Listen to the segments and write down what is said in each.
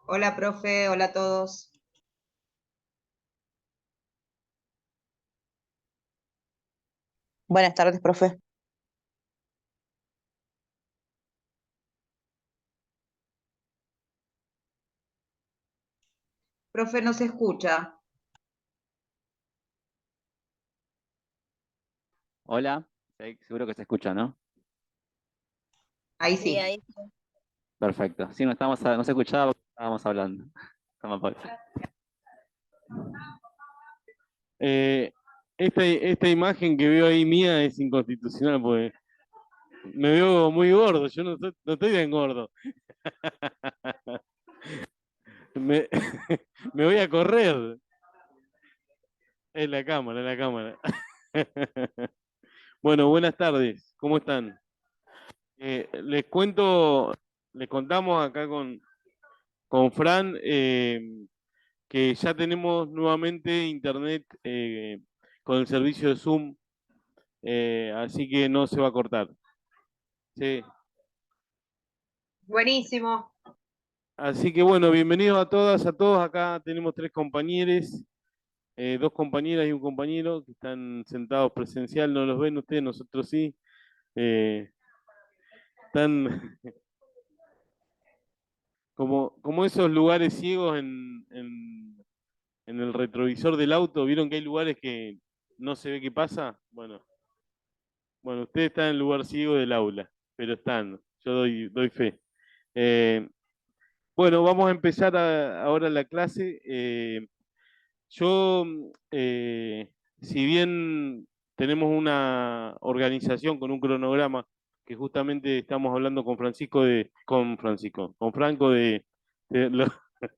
Hola, profe, hola a todos. Buenas tardes, profe. Profe, no se escucha. Hola, sí, seguro que se escucha, ¿no? Ahí Sí, sí. ahí sí. Perfecto. Sí, no se escuchaba porque estábamos hablando. Toma pausa. Eh, esta imagen que veo ahí mía es inconstitucional porque me veo muy gordo. Yo no estoy bien gordo. Me, me voy a correr. Es la cámara, es la cámara. Bueno, buenas tardes. ¿Cómo están? Les cuento, les contamos acá con Fran. Que ya tenemos nuevamente internet con el servicio de Zoom, así que no se va a cortar. Sí. Buenísimo. Así que bueno, bienvenidos a todas, a todos. Acá tenemos tres compañeros, dos compañeras y un compañero que están sentados presencial. No los ven ustedes, nosotros sí. Eh, Están como esos lugares ciegos en el retrovisor del auto. ¿Vieron que hay lugares que no se ve qué pasa? Bueno, ustedes están en el lugar ciego del aula, pero están, yo doy fe. Eh, bueno, vamos a empezar ahora la clase. Yo, si bien tenemos una organización con un cronograma, que justamente estamos hablando con Franco de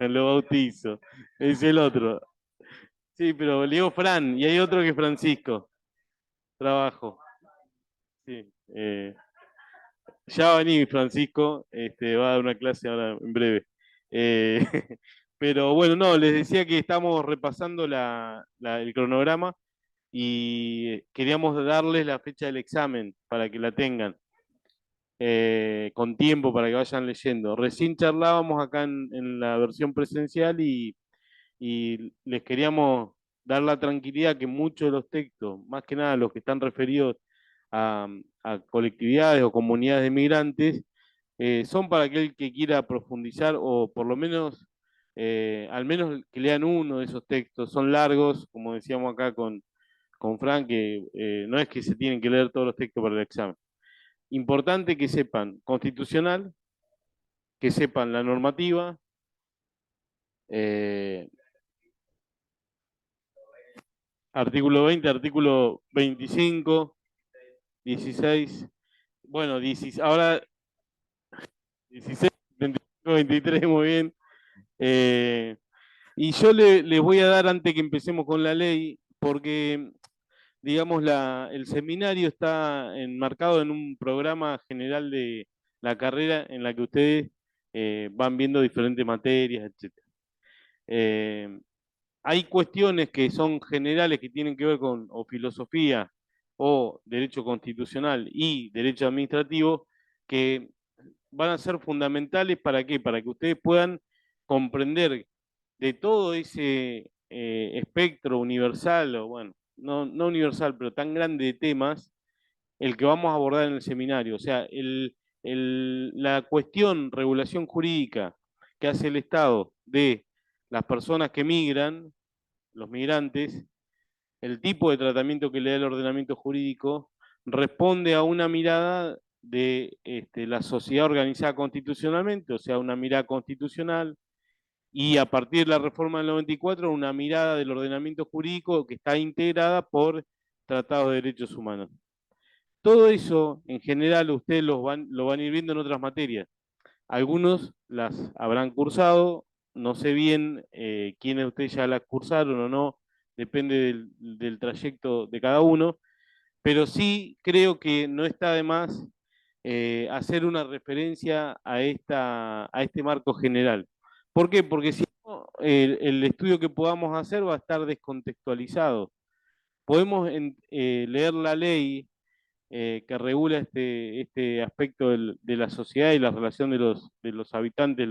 lo bautizo, es el otro. Sí, pero le digo Fran, y hay otro que es Francisco, trabajo. Sí, ya va a venir Francisco, va a dar una clase ahora en breve. Eh, pero bueno, no, les decía que estamos repasando el cronograma y queríamos darles la fecha del examen para que la tengan con tiempo para que vayan leyendo. Recién charlábamos acá en la versión presencial y les queríamos dar la tranquilidad que muchos de los textos, más que nada los que están referidos a, a colectividades o comunidades de migrantes, son para aquel que quiera profundizar o por lo menos, al menos que lean uno de esos textos. Son largos, como decíamos acá con Frank, que no es que se tienen que leer todos los textos para el examen. Importante que sepan constitucional, que sepan la normativa, eh, artículo 20, artículo 25, 16, bueno, 16, ahora 16, 25, 23, muy bien. Eh, y yo les voy a dar antes que empecemos con la ley, porque, digamos, el seminario está enmarcado en un programa general de la carrera en la que ustedes van viendo diferentes materias, etc. Eh, Hay cuestiones que son generales que tienen que ver con o filosofía o derecho constitucional y derecho administrativo que van a ser fundamentales para qué, para que ustedes puedan comprender de todo ese espectro universal, o bueno, no universal, pero tan grande de temas, el que vamos a abordar en el seminario. O sea, la cuestión, regulación jurídica que hace el Estado de las personas que migran, los migrantes, el tipo de tratamiento que le da el ordenamiento jurídico, responde a una mirada de la sociedad organizada constitucionalmente, o sea, una mirada constitucional, y a partir de la reforma del 94, una mirada del ordenamiento jurídico que está integrada por tratados de derechos humanos. Todo eso, en general, ustedes lo van a ir viendo en otras materias. Algunos las habrán cursado, no sé bien quiénes de ustedes ya las cursaron o no, depende del trayecto de cada uno, pero sí creo que no está de más hacer una referencia a este marco general. ¿Por qué? Porque si no, el estudio que podamos hacer va a estar descontextualizado. Podemos leer la ley que regula este aspecto de la sociedad y la relación de los habitantes,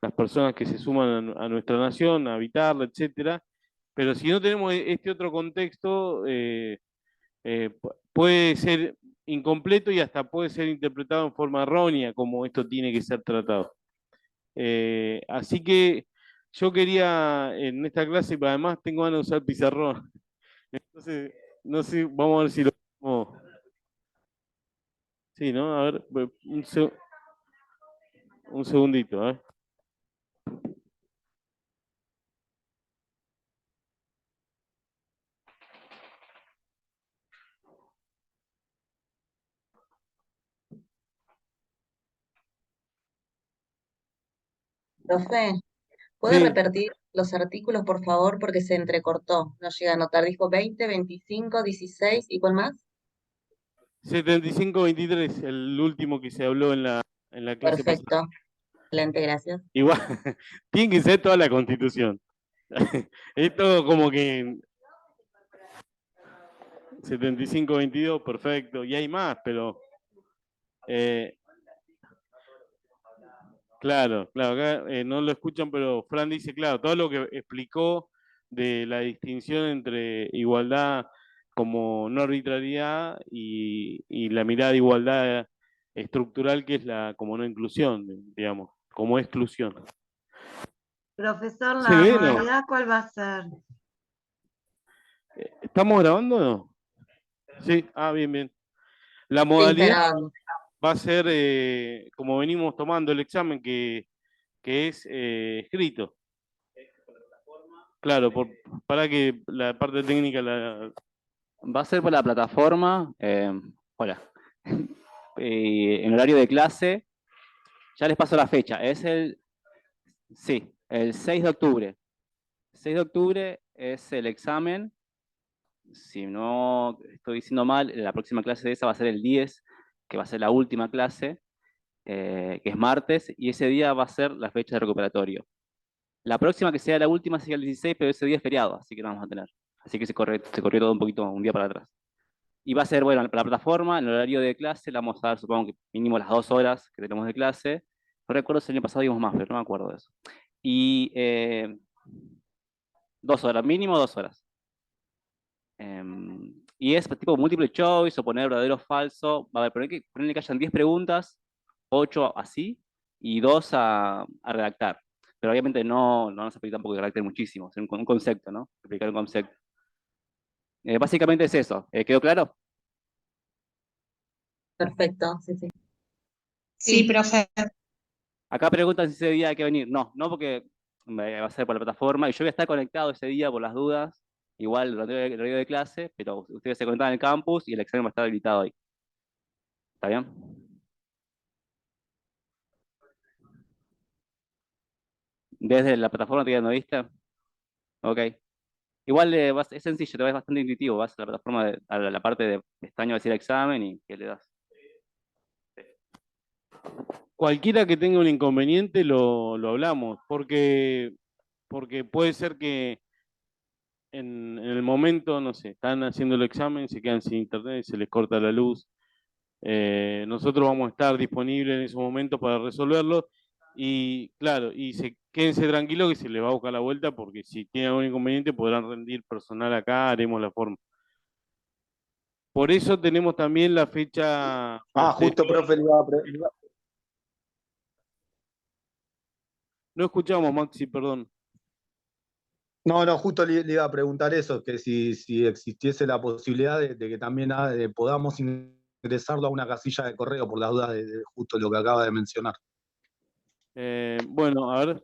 las personas que se suman a nuestra nación, a habitarla, etcétera. Pero si no tenemos este otro contexto, puede ser incompleto y hasta puede ser interpretado en forma errónea, como esto tiene que ser tratado. Así que yo quería en esta clase, pero además tengo ganas de usar pizarrón. Entonces, no sé, vamos a ver si lo podemos. Sí, ¿no? A ver, un segundito, ¿eh? Profe, ¿puede Sí, repetir los artículos, por favor? Porque se entrecortó. No llega a notar. Dijo 20, 25, 16 ¿y cuál más? 75-23, el último que se habló en la clase pasada. Perfecto. Excelente, gracias. Igual, tiene que ser toda la Constitución. Es todo como que 75-22, perfecto. Y hay más, pero eh, claro, claro, acá no lo escuchan, pero Fran dice, claro, todo lo que explicó de la distinción entre igualdad como no arbitrariedad y la mirada de igualdad estructural que es la como no inclusión, digamos, como exclusión. Profesor, ¿Se ¿la ve? No. modalidad cuál va a ser? ¿Estamos grabando o no? Sí, bien, bien. La Sí, está modalidad grabando. va a ser como venimos tomando el examen que es escrito. Claro, para que la parte técnica la... Va a ser por la plataforma. Hola. En horario de clase, ya les paso la fecha. Sí, el 6 de octubre. 6 de octubre es el examen. Si no estoy diciendo mal, la próxima clase de esa va a ser el 10, que va a ser la última clase, que es martes, y ese día va a ser la fecha de recuperatorio. La próxima que sea la última sería el 16, pero ese día es feriado, así que no vamos a tener. Así que se corrió todo un poquito, un día para atrás. Y va a ser, bueno, la plataforma, en el horario de clase, la vamos a dar, supongo que mínimo las 2 horas que tenemos de clase. No recuerdo si el año pasado dimos más, pero no me acuerdo de eso. Y 2 horas, mínimo 2 horas. Y es tipo multiple choice o poner verdadero o falso. Va a haber, ponerle que hayan 10 preguntas, 8 así, y 2 a redactar. Pero obviamente no vamos a pedir tampoco que redacten muchísimo, es un concepto, ¿no? Explicar un concepto. Básicamente es eso. ¿Quedó claro? Perfecto, sí, sí. Sí, profe. Acá preguntan si ese día hay que venir. No, no porque va a ser por la plataforma y yo voy a estar conectado ese día por las dudas, igual durante el horario de clase, pero ustedes se conectan en el campus y el examen va a estar habilitado ahí. ¿Está bien? Desde la plataforma todavía no viste. Ok. Igual es sencillo, te va, es bastante intuitivo. Vas a la plataforma, a la parte de pestaña, va a decir examen y ¿qué le das? Cualquiera que tenga un inconveniente lo hablamos, porque puede ser que en el momento, no sé, están haciendo el examen, se quedan sin internet, se les corta la luz. Nosotros vamos a estar disponibles en esos momentos para resolverlo. Y claro, quédense tranquilos que se les va a buscar la vuelta porque si tienen algún inconveniente podrán rendir personal acá, haremos la forma. Por eso tenemos también la fecha Justo, posterior. profe, No escuchamos, Maxi, perdón. no, no, justo le iba a preguntar eso, que si existiese la posibilidad de que también podamos ingresarlo a una casilla de correo por las dudas de justo lo que acaba de mencionar. Bueno, a ver.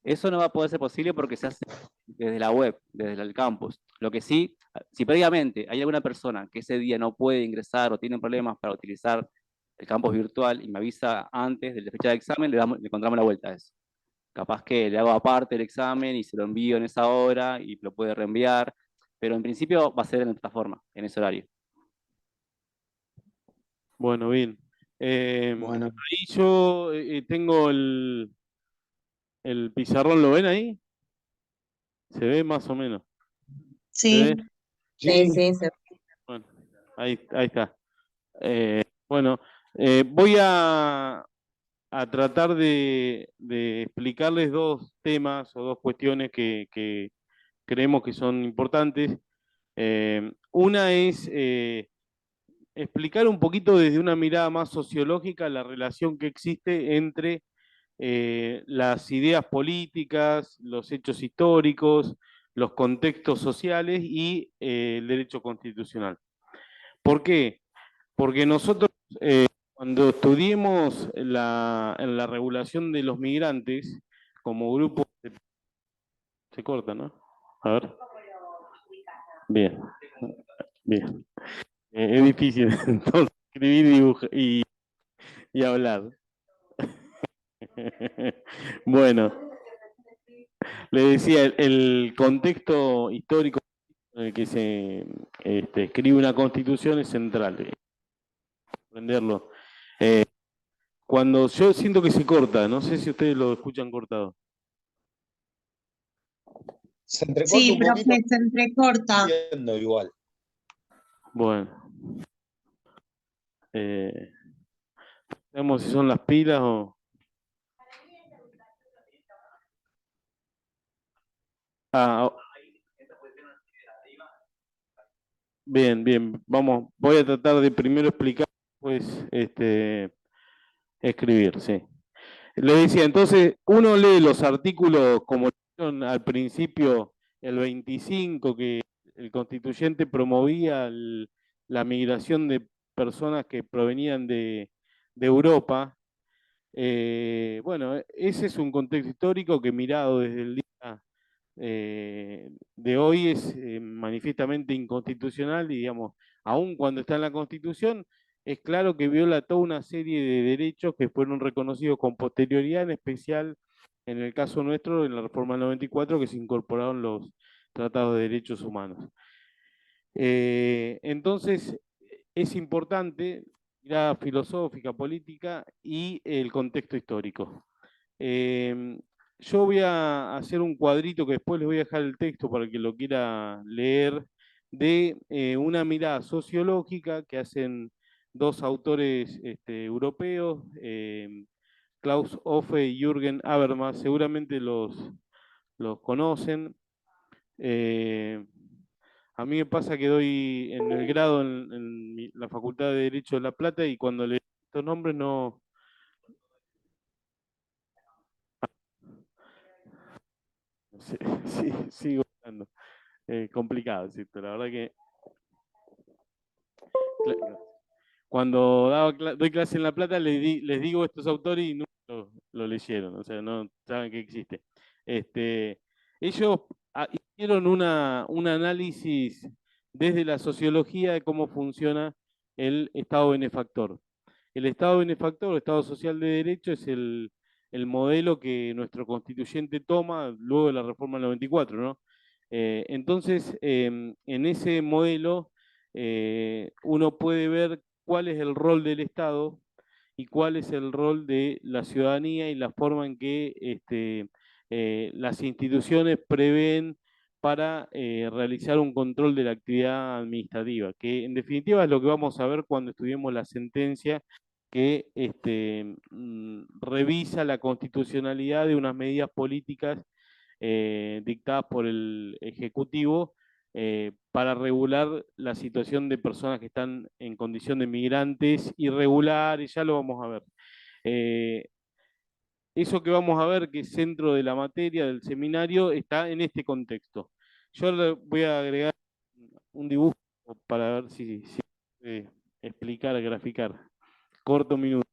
Eso no va a poder ser posible porque se hace desde la web, desde el campus. Lo que sí, si previamente hay alguna persona que ese día no puede ingresar o tiene problemas para utilizar el campus virtual y me avisa antes de la fecha de examen, le encontramos la vuelta a eso. Capaz que le hago aparte el examen y se lo envío en esa hora y lo puede reenviar, pero en principio va a ser en la plataforma, en ese horario. Bueno, bien. Bueno, Ahí yo tengo el pizarrón, ¿lo ven ahí? Se ve más o menos. ¿Se Sí. ve? Sí, sí, sí, Bueno, ahí está. Bueno, voy a a tratar de explicarles dos temas o dos cuestiones que creemos que son importantes. Una es explicar un poquito desde una mirada más sociológica la relación que existe entre las ideas políticas, los hechos históricos, los contextos sociales y el derecho constitucional. ¿Por qué? Porque nosotros, cuando estudiemos en la regulación de los migrantes como grupo, se corta, ¿no? A ver. Bien, bien. Es difícil entonces escribir y hablar. Bueno, le decía, el contexto histórico en el que se escribe una constitución es central, aprenderlo. Cuando yo siento que se corta, no sé si ustedes lo escuchan cortado. Se entrecorta Sí, un poquito, profe, se entrecorta. entiendo igual. Bueno, veamos si son las pilas o... Ah, bien, bien, vamos, voy a tratar de primero explicar, pues, escribir, sí. Le decía, entonces, uno lee los artículos como leyeron al principio, el 25, que el constituyente promovía la migración de personas que provenían de Europa. Bueno, ese es un contexto histórico que mirado desde el día de hoy es manifiestamente inconstitucional y, digamos, aun cuando está en la Constitución, es claro que viola toda una serie de derechos que fueron reconocidos con posterioridad, en especial en el caso nuestro, en la reforma del 94, que se incorporaron los tratados de derechos humanos. Entonces, es importante mirada filosófica, política y el contexto histórico. Yo voy a hacer un cuadrito que después les voy a dejar el texto para el que lo quiera leer, de una mirada sociológica que hacen dos autores europeos, Klaus Hoffe y Jürgen Habermas, seguramente los conocen. A mí me pasa que doy en el grado en la Facultad de Derecho de La Plata y cuando leo estos nombres no... Sí, sí, sigo hablando. Complicado, ¿cierto? La verdad que cuando doy clase en La Plata les digo estos autores y no lo leyeron, o sea, no saben que existe. Ellos hicieron un análisis desde la sociología de cómo funciona el Estado benefactor. El Estado benefactor, el Estado social de derecho, es el modelo que nuestro constituyente toma luego de la reforma del 94, ¿no? Entonces, en ese modelo, uno puede ver cuál es el rol del Estado y cuál es el rol de la ciudadanía y la forma en que las instituciones prevén para realizar un control de la actividad administrativa, que en definitiva es lo que vamos a ver cuando estudiemos la sentencia que revisa la constitucionalidad de unas medidas políticas dictadas por el Ejecutivo para regular la situación de personas que están en condición de migrantes irregulares, ya lo vamos a ver. Eso que vamos a ver, que es centro de la materia del seminario, está en este contexto. Yo le voy a agregar un dibujo para ver si puede explicar, graficar. Corto minuto.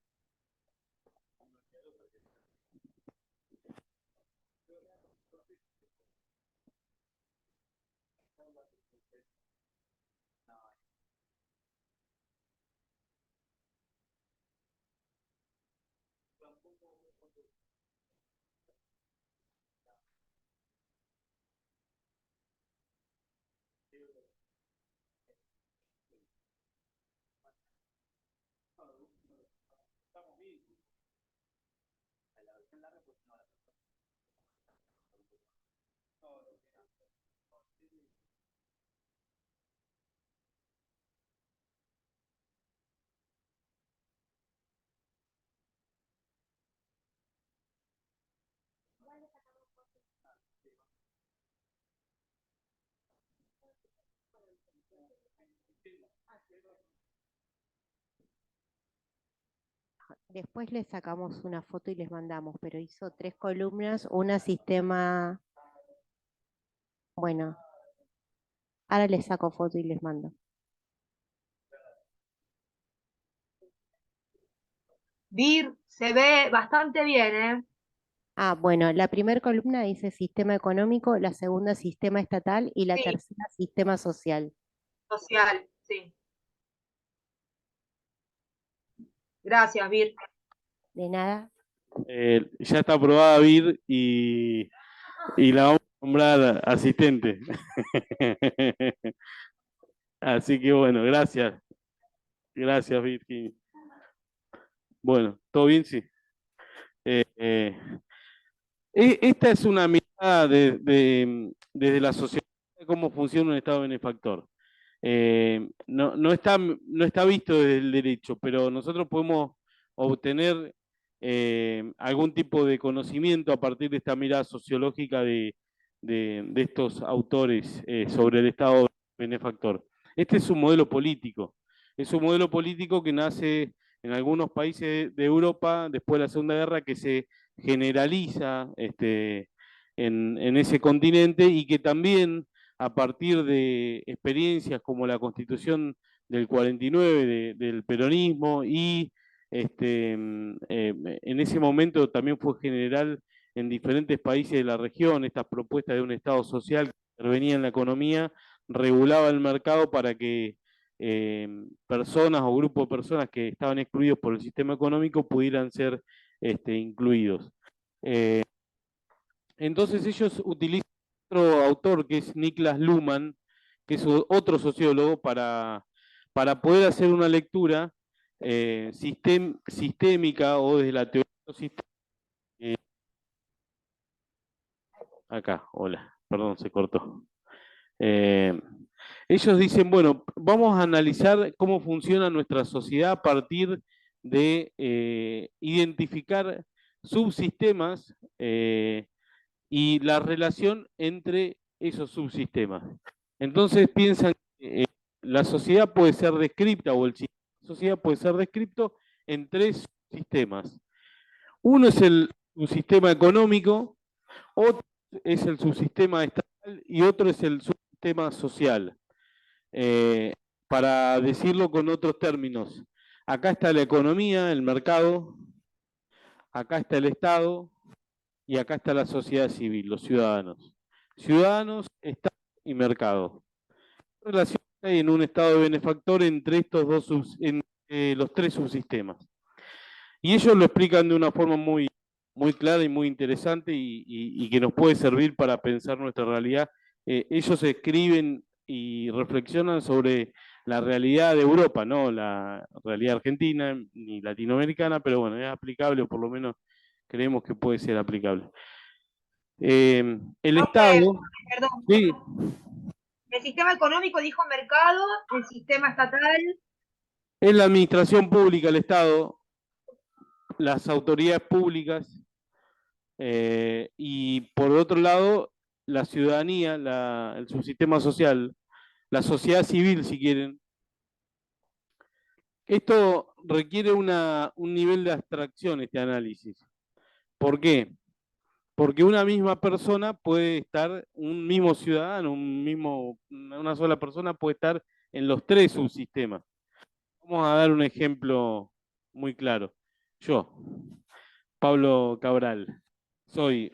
Después les sacamos una foto y les mandamos, pero hizo 3 columnas, una sistema, bueno, ahora les saco foto y les mando. Vir, se ve bastante bien, ¿eh? Ah, bueno, la primera columna dice sistema económico, la segunda sistema estatal y la Sí, tercera sistema social. social, sí. Gracias, Vir. De nada. Ya está aprobada Vir y la vamos a nombrar asistente. Así que bueno, gracias. Gracias, Virginia. Bueno, ¿todo bien? Sí. Esta es una mirada desde la sociedad de cómo funciona un Estado benefactor. No está visto desde el derecho, pero nosotros podemos obtener algún tipo de conocimiento a partir de esta mirada sociológica de estos autores sobre el Estado benefactor. Este es un modelo político. Es un modelo político que nace en algunos países de Europa después de la Segunda Guerra, que se generaliza en ese continente y que también a partir de experiencias como la Constitución del 49 del peronismo y en ese momento también fue general en diferentes países de la región, estas propuestas de un Estado social que intervenía en la economía, regulaba el mercado para que personas o grupos de personas que estaban excluidos por el sistema económico pudieran ser incluidos. Entonces ellos utilizan otro autor que es Niklas Luhmann, que es otro sociólogo, para poder hacer una lectura sistémica o desde la teoría sistémica. Acá, hola, perdón, se cortó. Ellos dicen, bueno, vamos a analizar cómo funciona nuestra sociedad a partir de identificar subsistemas y la relación entre esos subsistemas. Entonces piensan que la sociedad puede ser descripta o el sistema de sociedad puede ser descrito en 3 sistemas. Uno es el subsistema económico, otro es el subsistema estatal y otro es el subsistema social. Para decirlo con otros términos, acá está la economía, el mercado, acá está el Estado y acá está la sociedad civil, los ciudadanos. Ciudadanos, Estado y mercado. ¿Qué relación hay en un Estado de benefactor entre estos los 3 subsistemas? Y ellos lo explican de una forma muy clara y muy interesante y que nos puede servir para pensar nuestra realidad. Ellos escriben y reflexionan sobre la realidad de Europa, no la realidad argentina ni latinoamericana, pero bueno, es aplicable, o por lo menos creemos que puede ser aplicable. El Estado, Perdón. sí, El sistema económico dijo mercado, el sistema estatal. es la administración pública, el Estado, las autoridades públicas, y por otro lado, la ciudadanía, el subsistema social, la sociedad civil, si quieren. Esto requiere un nivel de abstracción, este análisis. ¿Por qué? Porque una misma persona puede estar, un mismo ciudadano, una sola persona puede estar en los 3 subsistemas. Vamos a dar un ejemplo muy claro. Yo, Pablo Cabral, soy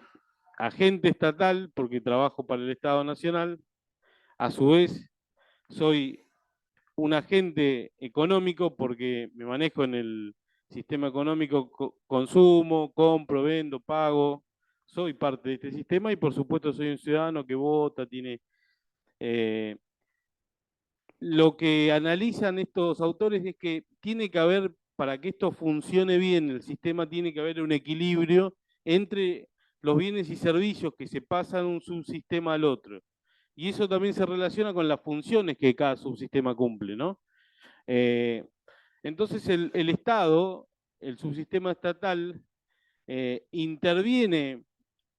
agente estatal porque trabajo para el Estado Nacional. A su vez, soy un agente económico porque me manejo en el sistema económico, consumo, compro, vendo, pago. Soy parte de este sistema y por supuesto soy un ciudadano que vota, tiene... lo que analizan estos autores es que tiene que haber, para que esto funcione bien, el sistema tiene que haber un equilibrio entre los bienes y servicios que se pasan de un subsistema al otro. Y eso también se relaciona con las funciones que cada subsistema cumple, ¿no? Entonces el Estado, el subsistema estatal, interviene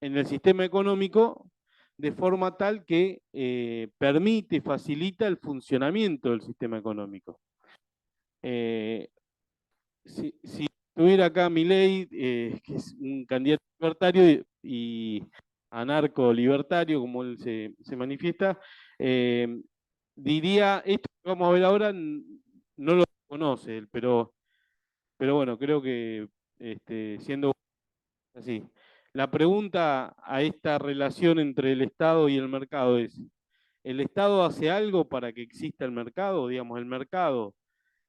en el sistema económico de forma tal que permite, facilita el funcionamiento del sistema económico. Si estuviera acá Milei, que es un candidato libertario y anarco-libertario, como él se manifiesta, diría, esto que vamos a ver ahora no lo conoce él, pero bueno, creo que siendo así. La pregunta a esta relación entre el Estado y el mercado es, ¿el Estado hace algo para que exista el mercado? Digamos, el mercado,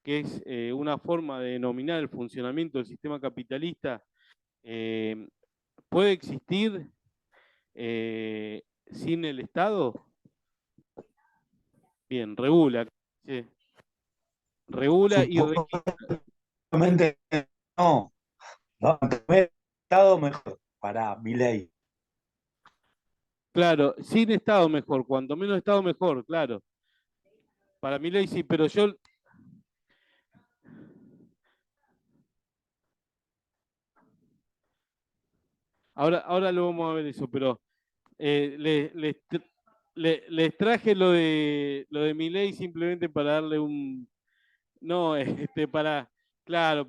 que es una forma de denominar el funcionamiento del sistema capitalista, eh, ¿puede existir sin el Estado? Bien, regula. Sí. Regula y Supuestamente no. No, primer estado mejor para Milei. claro, sin Estado mejor, cuanto menos Estado mejor, claro. Para mi ley sí, pero yo... Ahora lo vamos a ver eso, pero les traje lo de mi ley simplemente para darle un... No, claro,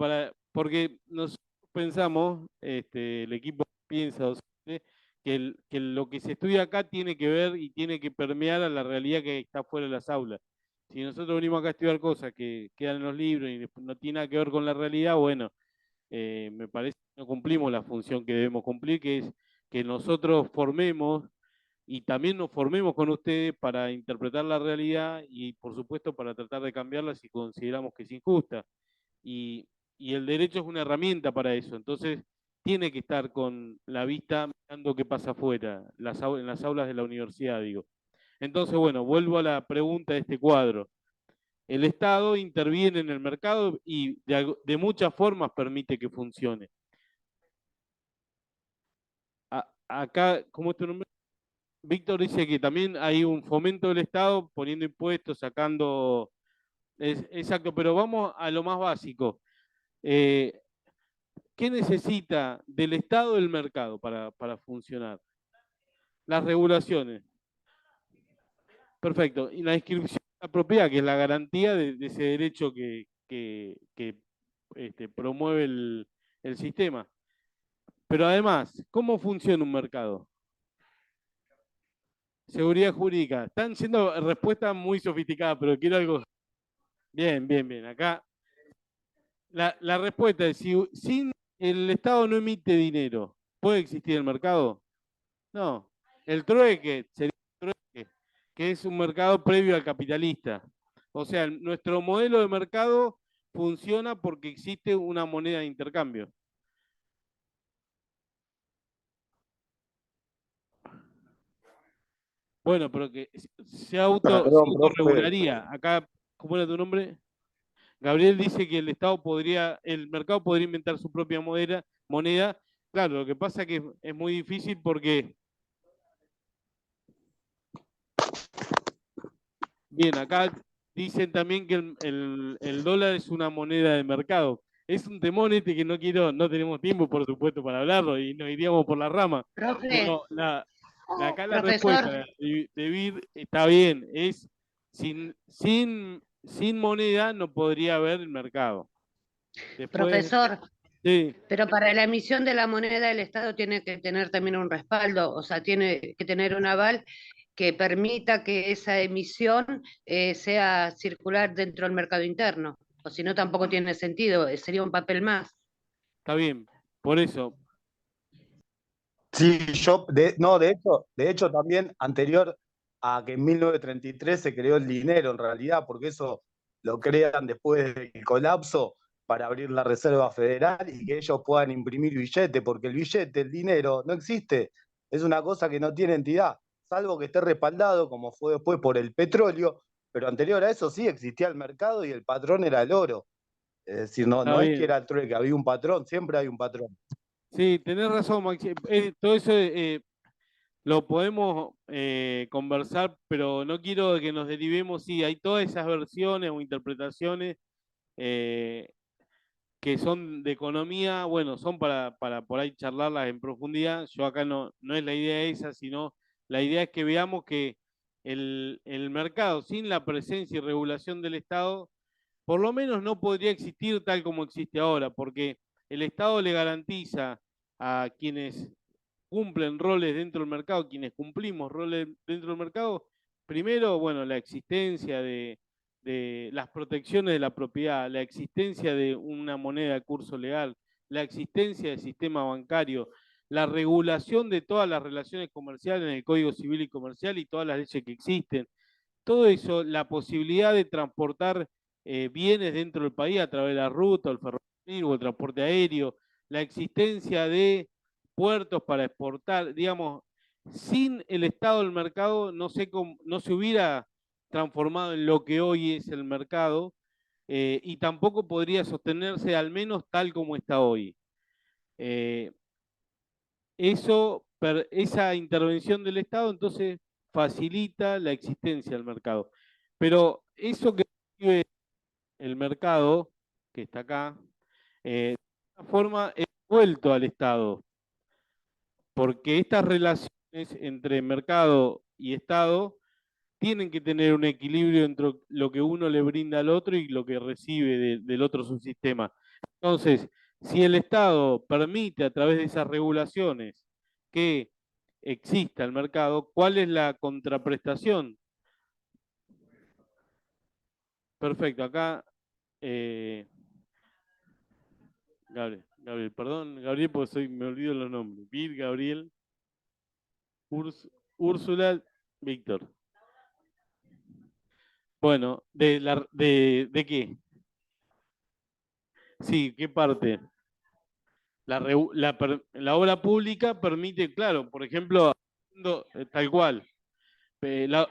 porque nosotros pensamos, el equipo piensa docente, que lo que se estudia acá tiene que ver y tiene que permear a la realidad que está fuera de las aulas. Si nosotros venimos acá a estudiar cosas que quedan en los libros y no tienen nada que ver con la realidad, bueno, me parece que no cumplimos la función que debemos cumplir, que es que nosotros formemos y también nos formemos con ustedes para interpretar la realidad y, por supuesto, para tratar de cambiarla si consideramos que es injusta. Y el derecho es una herramienta para eso. Entonces, tiene que estar con la vista mirando qué pasa afuera, en las aulas de la universidad, digo. Entonces, bueno, vuelvo a la pregunta de este cuadro. El Estado interviene en el mercado y de muchas formas permite que funcione. Acá, ¿cómo es tu nombre? Víctor dice que también hay un fomento del Estado poniendo impuestos, sacando... exacto, pero vamos a lo más básico. ¿Qué necesita del Estado el mercado para funcionar? Las regulaciones. Perfecto. Y la inscripción de la propiedad, que es la garantía de ese derecho que promueve el sistema. Pero además, ¿cómo funciona un mercado? Seguridad jurídica. Están siendo respuestas muy sofisticadas, pero quiero algo. Bien, bien, bien. Acá la respuesta es, si sin el Estado no emite dinero, ¿puede existir el mercado? No. El trueque sería el trueque, que es un mercado previo al capitalista. O sea, nuestro modelo de mercado funciona porque existe una moneda de intercambio. Bueno, pero que se Perdón, profe. autorregularía. Acá, ¿cómo era tu nombre? Gabriel dice que el mercado podría inventar su propia moneda. Claro, lo que pasa es que es muy difícil porque, bien, acá dicen también que el dólar es una moneda de mercado. Es un temón que no tenemos tiempo, por supuesto, para hablarlo y nos iríamos por la rama. Profe, Pero acá la profesor, respuesta de Vid está bien, es sin moneda no podría haber el mercado. Después, profesor, sí. pero para la emisión de la moneda el Estado tiene que tener también un respaldo, o sea, tiene que tener un aval que permita que esa emisión sea circular dentro del mercado interno, o si no tampoco tiene sentido, sería un papel más. Está bien, por eso. Sí, de hecho también anterior a que en 1933 se creó el dinero en realidad, porque eso lo crean después del colapso para abrir la Reserva Federal y que ellos puedan imprimir billete, porque el billete, el dinero, no existe. Es una cosa que no tiene entidad, salvo que esté respaldado, como fue después por el petróleo, pero anterior a eso sí existía el mercado y el patrón era el oro. Es decir, no, Está no es que bien. era el trueque, había un patrón, siempre hay un patrón. Sí, tenés razón, Maxi. Todo eso lo podemos conversar, pero no quiero que nos derivemos. Sí, hay todas esas versiones o interpretaciones eh, que son de economía, bueno, son para por ahí charlarlas en profundidad. Yo acá no es la idea esa, sino la idea es que veamos que el mercado, sin la presencia y regulación del Estado, por lo menos no podría existir tal como existe ahora, porque el Estado le garantiza a quienes cumplen roles dentro del mercado, quienes cumplimos roles dentro del mercado, primero, bueno, la existencia de las protecciones de la propiedad, la existencia de una moneda de curso legal, la existencia del sistema bancario, la regulación de todas las relaciones comerciales en el Código Civil y Comercial y todas las leyes que existen. Todo eso, la posibilidad de transportar bienes dentro del país a través de la ruta, o el ferrocarril o el transporte aéreo, la existencia de puertos para exportar, digamos, sin el estado del mercado no se hubiera transformado en lo que hoy es el mercado y tampoco podría sostenerse al menos tal como está hoy. Esa intervención del Estado entonces facilita la existencia del mercado. Pero eso que recibe el mercado, que está acá, de alguna forma es vuelto al Estado, porque estas relaciones entre mercado y Estado tienen que tener un equilibrio entre lo que uno le brinda al otro y lo que recibe del otro subsistema. Entonces, si el Estado permite a través de esas regulaciones que exista el mercado, ¿cuál es la contraprestación? Perfecto, acá, Gabriel, perdón, Gabriel, porque me olvido los nombres. Vir, Gabriel, Úrsula, Víctor. Bueno, ¿de qué? Sí, ¿qué parte? La obra pública permite, claro, por ejemplo, tal cual. La,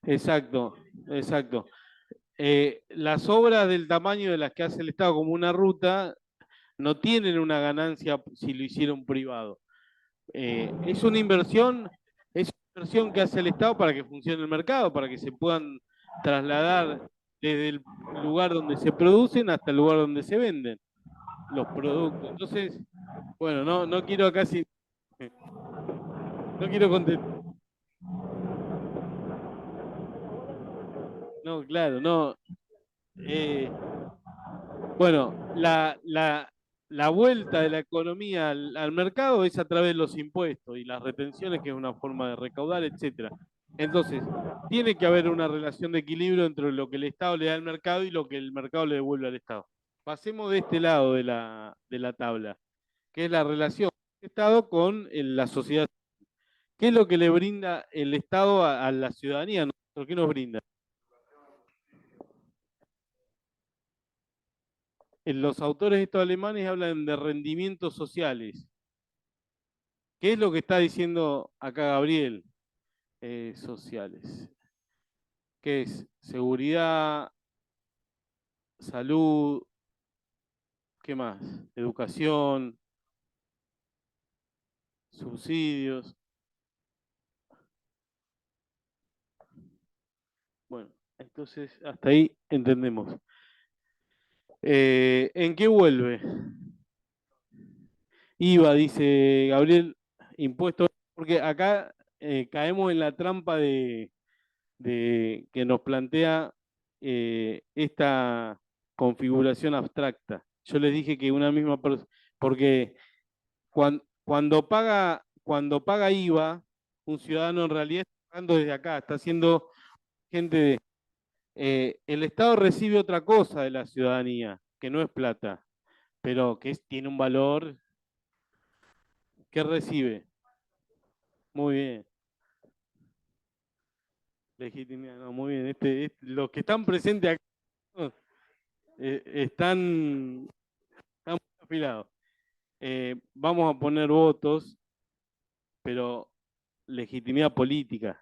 exacto, exacto. Las obras del tamaño de las que hace el Estado como una ruta no tienen una ganancia si lo hiciera un privado. Es una inversión que hace el Estado para que funcione el mercado, para que se puedan trasladar desde el lugar donde se producen hasta el lugar donde se venden los productos. Entonces, bueno, no quiero casi, no quiero contestar. No, claro, no. Bueno, la vuelta de la economía al mercado es a través de los impuestos y las retenciones, que es una forma de recaudar, etcétera. Entonces, tiene que haber una relación de equilibrio entre lo que el Estado le da al mercado y lo que el mercado le devuelve al Estado. Pasemos de este lado de la tabla, que es la relación del Estado con la sociedad. ¿Qué es lo que le brinda el Estado a la ciudadanía? ¿Qué nos brinda? Los autores estos alemanes hablan de rendimientos sociales. ¿Qué es lo que está diciendo acá Gabriel? Sociales. ¿Qué es? Seguridad, salud, ¿qué más? Educación, subsidios. Bueno, entonces hasta ahí entendemos. ¿En qué vuelve? IVA, dice Gabriel, impuesto, porque acá caemos en la trampa de que nos plantea esta configuración abstracta. Yo les dije que una misma persona, porque cuando paga IVA, un ciudadano en realidad está pagando desde acá, está haciendo gente de... el Estado recibe otra cosa de la ciudadanía, que no es plata, pero que tiene un valor. ¿Qué recibe? Muy bien. Legitimidad, no, muy bien. Los que están presentes acá están muy afilados. Vamos a poner votos, pero legitimidad política.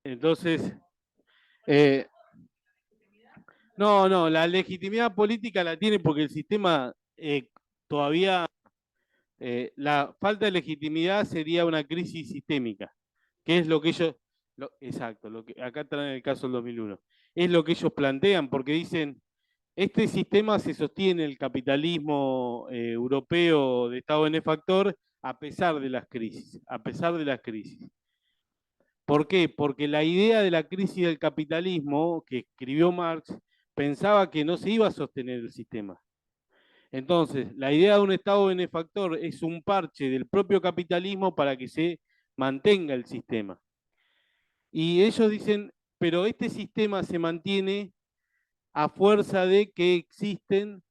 Entonces, no, la legitimidad política la tiene porque el sistema todavía, la falta de legitimidad sería una crisis sistémica, que es lo que ellos, Exacto, lo que acá traen el caso del 2001. Es lo que ellos plantean, porque dicen, este sistema se sostiene el capitalismo europeo de Estado benefactor a pesar de las crisis, a pesar de las crisis. ¿Por qué? Porque la idea de la crisis del capitalismo que escribió Marx pensaba que no se iba a sostener el sistema. Entonces, la idea de un Estado benefactor es un parche del propio capitalismo para que se mantenga el sistema. Y ellos dicen, pero este sistema se mantiene a fuerza de que existen,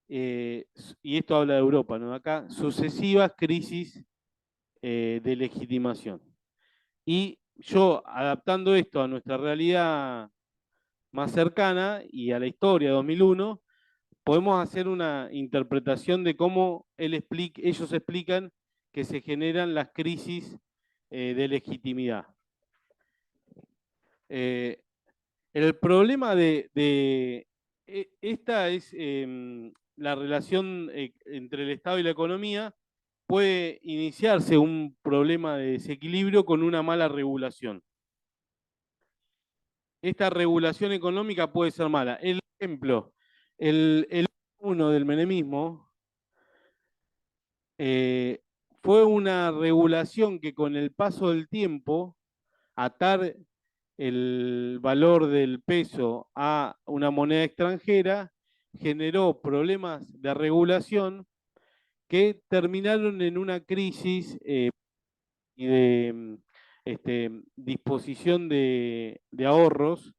y esto habla de Europa, ¿no? Acá, sucesivas crisis de legitimación. Y yo, adaptando esto a nuestra realidad más cercana y a la historia de 2001, podemos hacer una interpretación de cómo ellos explican que se generan las crisis de legitimidad. El problema esta es la relación entre el Estado y la economía. Puede iniciarse un problema de desequilibrio con una mala regulación. Esta regulación económica puede ser mala. El ejemplo, el 1 del menemismo fue una regulación que con el paso del tiempo, atar el valor del peso a una moneda extranjera, generó problemas de regulación que terminaron en una crisis y de disposición de ahorros,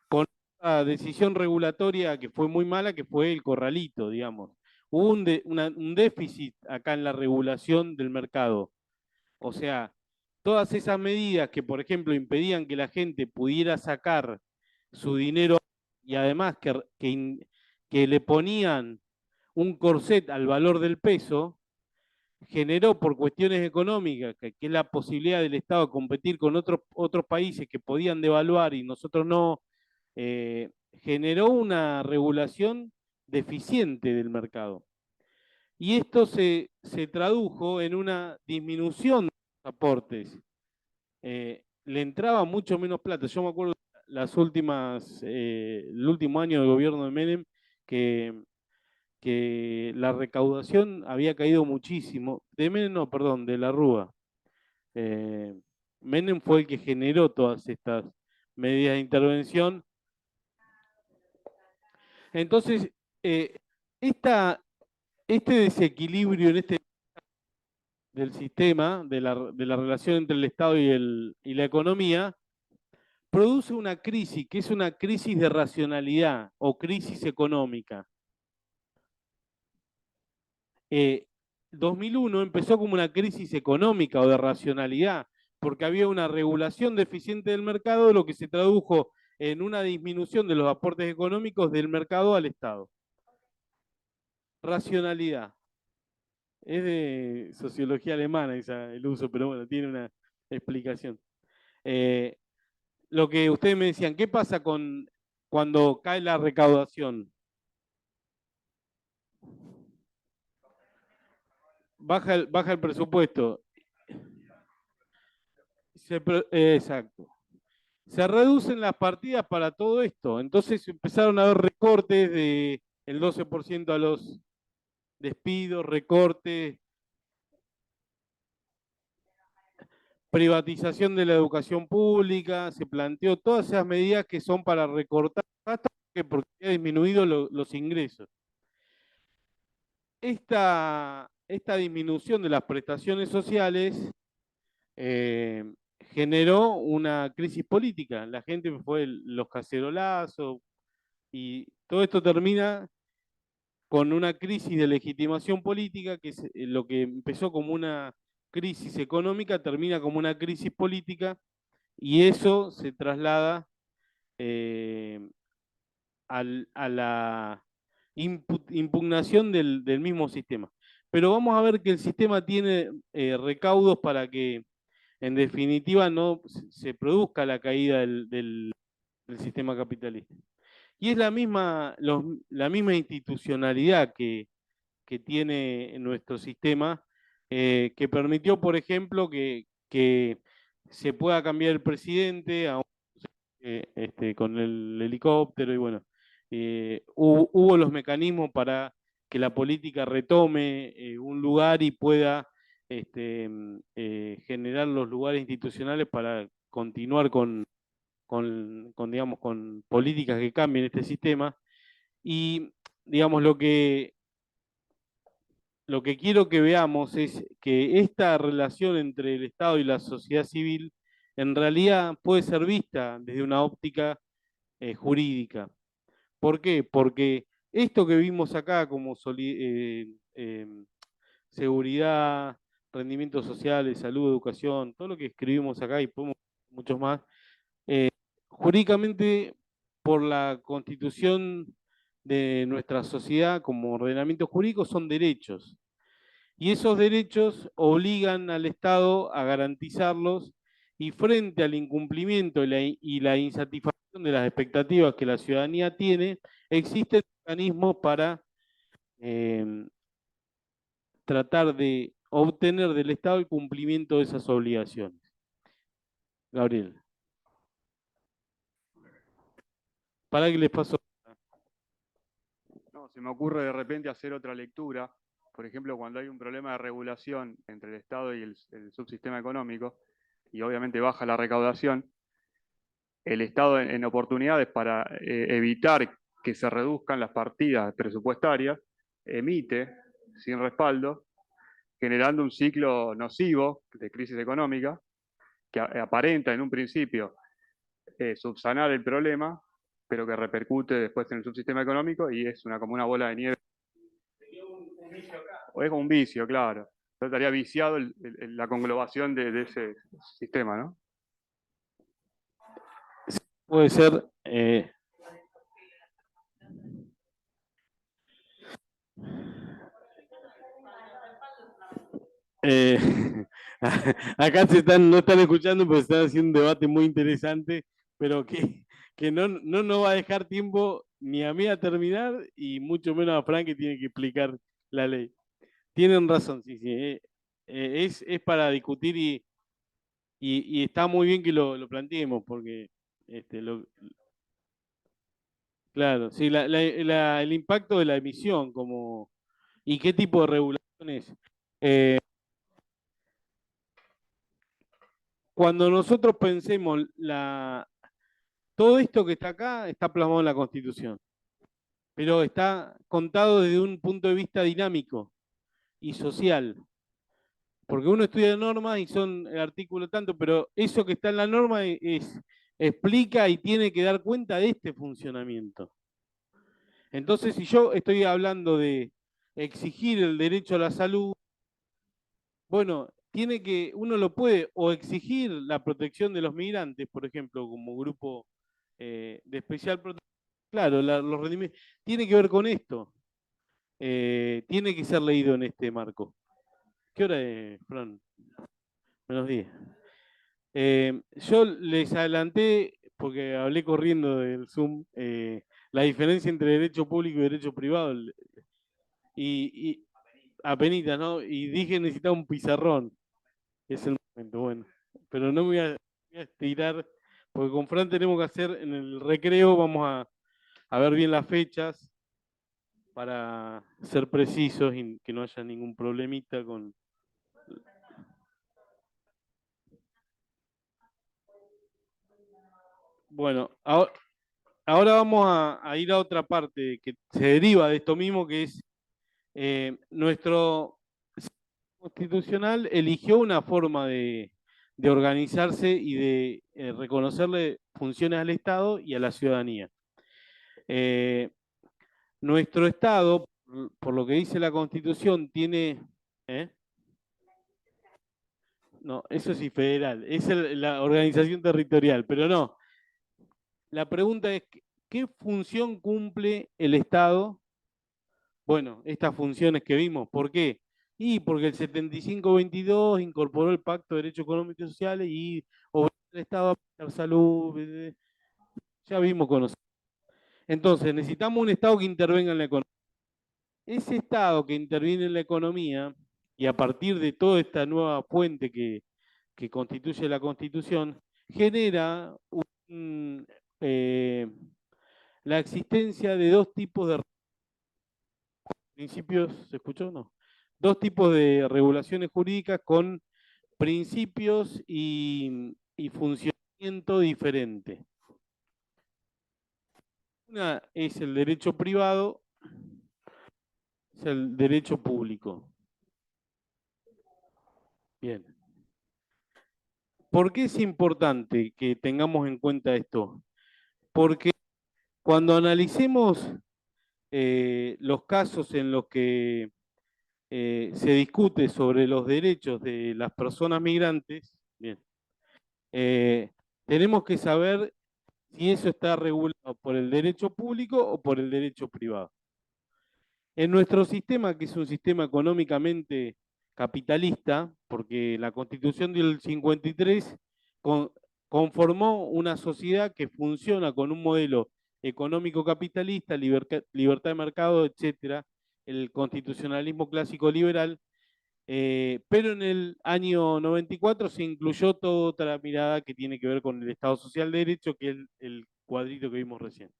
con una decisión regulatoria que fue muy mala, que fue el corralito, digamos. Hubo un déficit acá en la regulación del mercado. O sea, todas esas medidas que, por ejemplo, impedían que la gente pudiera sacar su dinero y además que le ponían un corset al valor del peso, generó por cuestiones económicas, que es la posibilidad del Estado de competir con otros países que podían devaluar y nosotros no, generó una regulación deficiente del mercado. Y esto se tradujo en una disminución de los aportes. Le entraba mucho menos plata. Yo me acuerdo el último año de gobierno de Menem, que la recaudación había caído muchísimo. De Menem, no, perdón, de la Rúa. Menem fue el que generó todas estas medidas de intervención. Entonces, este desequilibrio del sistema, de la relación entre el Estado y la economía, produce una crisis, que es una crisis de racionalidad o crisis económica. 2001 empezó como una crisis económica o de racionalidad, porque había una regulación deficiente del mercado, lo que se tradujo en una disminución de los aportes económicos del mercado al Estado. Racionalidad. Es de sociología alemana el uso, pero bueno, tiene una explicación. Lo que ustedes me decían, ¿qué pasa cuando cae la recaudación? Baja el presupuesto. Exacto. Se reducen las partidas para todo esto. Entonces empezaron a haber recortes del 12% a los despidos, recortes, privatización de la educación pública, se planteó todas esas medidas que son para recortar porque ha disminuido los ingresos. Esta disminución de las prestaciones sociales generó una crisis política. La gente fue los cacerolazos y todo esto termina con una crisis de legitimación política, que es lo que empezó como una crisis económica, termina como una crisis política, y eso se traslada a la impugnación del mismo sistema. Pero vamos a ver que el sistema tiene recaudos para que, en definitiva, no se produzca la caída del sistema capitalista. Y es la misma institucionalidad que tiene nuestro sistema, que permitió, por ejemplo, que se pueda cambiar el presidente con el helicóptero y bueno, hubo los mecanismos para que la política retome un lugar y pueda generar los lugares institucionales para continuar digamos, con políticas que cambien este sistema. Y, digamos, lo que quiero que veamos es que esta relación entre el Estado y la sociedad civil en realidad puede ser vista desde una óptica jurídica. ¿Por qué? Porque esto que vimos acá como seguridad, rendimientos sociales, salud, educación, todo lo que escribimos acá y podemos muchos más, jurídicamente por la constitución de nuestra sociedad como ordenamiento jurídico son derechos. Y esos derechos obligan al Estado a garantizarlos y frente al incumplimiento y la insatisfacción de las expectativas que la ciudadanía tiene, existen mecanismos para tratar de obtener del Estado el cumplimiento de esas obligaciones. Gabriel. ¿Para qué les pasó? No, se me ocurre de repente hacer otra lectura. Por ejemplo, cuando hay un problema de regulación entre el Estado y el subsistema económico, y obviamente baja la recaudación, el Estado en oportunidades para evitar que se reduzcan las partidas presupuestarias, emite sin respaldo, generando un ciclo nocivo de crisis económica que aparenta en un principio subsanar el problema, pero que repercute después en el subsistema económico y es como una bola de nieve. O es como un vicio, claro. Entonces estaría viciado la conglobación de ese sistema, ¿no? Puede ser. Acá no están escuchando, pero están haciendo un debate muy interesante, pero que no nos va a dejar tiempo ni a mí a terminar y mucho menos a Frank que tiene que explicar la ley. Tienen razón, sí. Es para discutir y está muy bien que lo planteemos, porque claro, sí, el impacto de la emisión y qué tipo de regulaciones. Cuando nosotros pensemos todo esto que está acá está plasmado en la Constitución, pero está contado desde un punto de vista dinámico y social. Porque uno estudia normas y son el artículo tanto, pero eso que está en la norma explica y tiene que dar cuenta de este funcionamiento. Entonces, si yo estoy hablando de exigir el derecho a la salud, bueno, uno lo puede o exigir la protección de los migrantes, por ejemplo, como grupo de especial protección. Claro, los rendimientos. Tiene que ver con esto. Tiene que ser leído en este marco. ¿Qué hora es, Fran? Menos 10. Yo les adelanté, porque hablé corriendo del Zoom, la diferencia entre derecho público y derecho privado. Y apenitas, ¿no? Y dije necesitaba un pizarrón. Es el momento, bueno. Pero no me voy a estirar, porque con Fran tenemos que hacer en el recreo, vamos a ver bien las fechas para ser precisos y que no haya ningún problemita con... Bueno, ahora vamos a ir a otra parte que se deriva de esto mismo, que es nuestro constitucional eligió una forma de organizarse y de reconocerle funciones al Estado y a la ciudadanía. Nuestro Estado, por lo que dice la Constitución, tiene... No, eso sí, federal, es la organización territorial, pero no. La pregunta es, ¿qué función cumple el Estado? Bueno, estas funciones que vimos, ¿por qué? Y porque el 75-22 incorporó el Pacto de Derechos Económicos y Sociales y obligó al Estado a prestar salud, ya vimos con nosotros. Entonces, necesitamos un Estado que intervenga en la economía. Ese Estado que interviene en la economía, y a partir de toda esta nueva fuente que que constituye la Constitución, genera la existencia de dos tipos de principios, ¿se escuchó? No. Dos tipos de regulaciones jurídicas con principios y funcionamiento diferente. Una es el derecho privado, es el derecho público. Bien. ¿Por qué es importante que tengamos en cuenta esto? Porque cuando analicemos los casos en los que se discute sobre los derechos de las personas migrantes, bien, tenemos que saber si eso está regulado por el derecho público o por el derecho privado. En nuestro sistema, que es un sistema económicamente capitalista, porque la Constitución del 53 conformó una sociedad que funciona con un modelo económico capitalista, libertad de mercado, etcétera, el constitucionalismo clásico liberal, pero en el año 94 se incluyó toda otra mirada que tiene que ver con el Estado Social de Derecho, que es el cuadrito que vimos recién.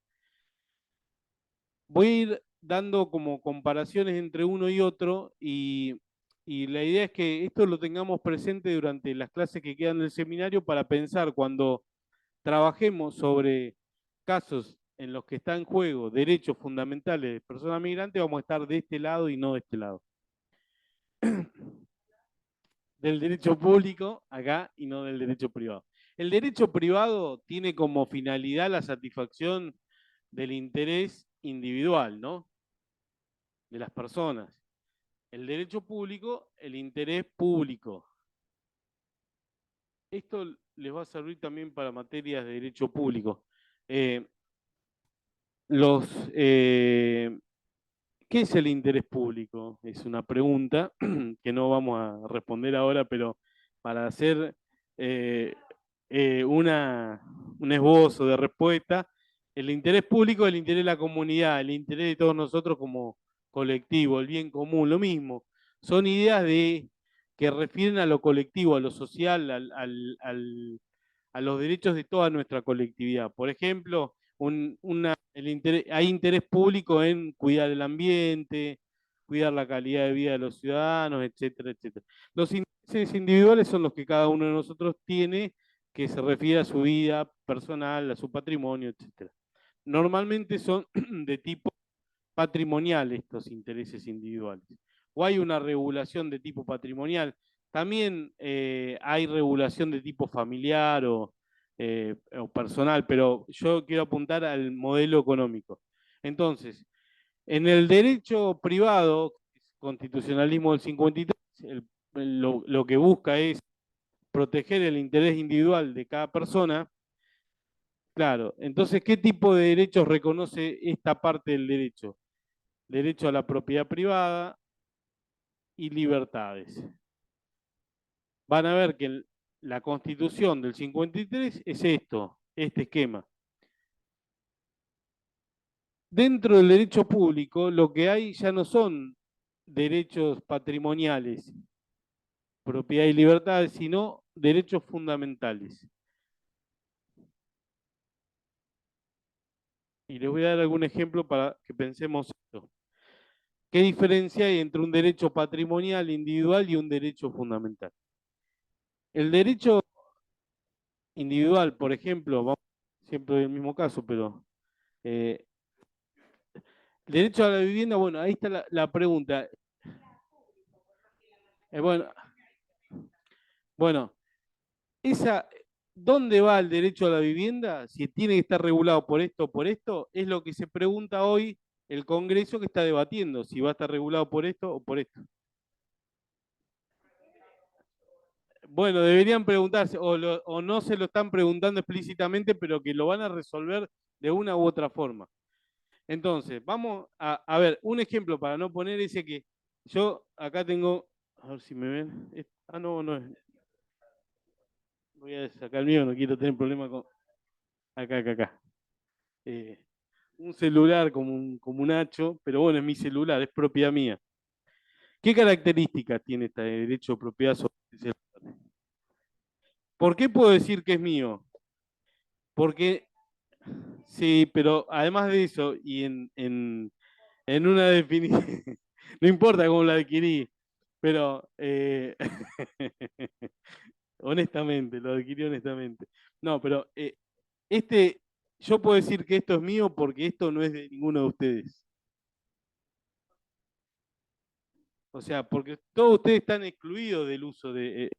Voy a ir dando como comparaciones entre uno y otro y la idea es que esto lo tengamos presente durante las clases que quedan del seminario para pensar cuando trabajemos sobre casos en los que está en juego derechos fundamentales de personas migrantes, vamos a estar de este lado y no de este lado. Del derecho público acá y no del derecho privado. El derecho privado tiene como finalidad la satisfacción del interés individual, ¿no? De las personas. El derecho público, el interés público. Esto les va a servir también para materias de derecho público. ¿Qué es el interés público? Es una pregunta que no vamos a responder ahora, pero para hacer un esbozo de respuesta, el interés público es el interés de la comunidad, el interés de todos nosotros como colectivo, el bien común, lo mismo. Son ideas que refieren a lo colectivo, a lo social, a los derechos de toda nuestra colectividad. Por ejemplo, hay interés público en cuidar el ambiente, cuidar la calidad de vida de los ciudadanos, etcétera, etcétera. Los intereses individuales son los que cada uno de nosotros tiene, que se refiere a su vida personal, a su patrimonio, etcétera. Normalmente son de tipo patrimonial estos intereses individuales. O hay una regulación de tipo patrimonial. También hay regulación de tipo familiar o personal, pero yo quiero apuntar al modelo económico. Entonces, en el derecho privado, constitucionalismo del 53, lo que busca es proteger el interés individual de cada persona. Claro, entonces, ¿qué tipo de derechos reconoce esta parte del derecho? Derecho a la propiedad privada y libertades. Van a ver que la Constitución del 53 es esto, este esquema. Dentro del derecho público, lo que hay ya no son derechos patrimoniales, propiedad y libertades, sino derechos fundamentales. Y les voy a dar algún ejemplo para que pensemos esto. ¿Qué diferencia hay entre un derecho patrimonial individual y un derecho fundamental? El derecho individual, por ejemplo, vamos siempre en el mismo caso, pero el derecho a la vivienda, bueno, ahí está la pregunta. Bueno, ¿dónde va el derecho a la vivienda? Si tiene que estar regulado por esto, es lo que se pregunta hoy el Congreso que está debatiendo, si va a estar regulado por esto o por esto. Bueno, deberían preguntarse, o no se lo están preguntando explícitamente, pero que lo van a resolver de una u otra forma. Entonces, vamos a ver, un ejemplo para no poner ese que yo acá tengo, a ver si me ven. No es. Voy a sacar el mío, no quiero tener problema con. Acá. Un celular como un hacho, pero bueno, es mi celular, es propiedad mía. ¿Qué características tiene este derecho de propiedad sobre el celular? ¿Por qué puedo decir que es mío? Porque, sí, pero además de eso, y en una definición, no importa cómo la adquirí, pero honestamente, lo adquirí honestamente. No, pero yo puedo decir que esto es mío porque esto no es de ninguno de ustedes. O sea, porque todos ustedes están excluidos del uso de...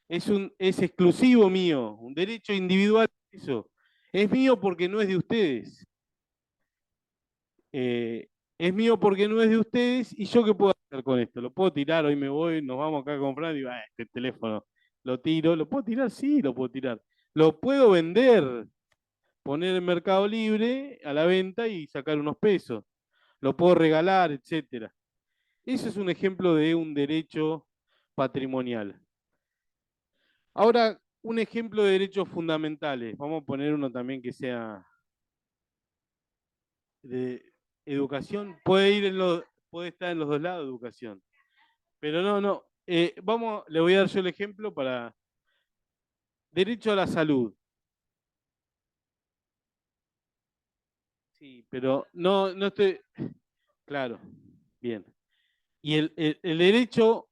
es exclusivo mío, un derecho individual, eso. Es mío porque no es de ustedes. Es mío porque no es de ustedes, y yo qué puedo hacer con esto. Lo puedo tirar, hoy me voy, nos vamos acá a comprar y digo, este teléfono lo tiro. ¿Lo puedo tirar? Sí, lo puedo tirar. Lo puedo vender, poner en Mercado Libre a la venta y sacar unos pesos. Lo puedo regalar, etcétera. Eso es un ejemplo de un derecho patrimonial. Ahora, un ejemplo de derechos fundamentales. Vamos a poner uno también que sea de educación. Puede estar en los dos lados, educación. Pero no. Le voy a dar yo el ejemplo para derecho a la salud. Sí, pero no estoy... Claro, bien. Y el derecho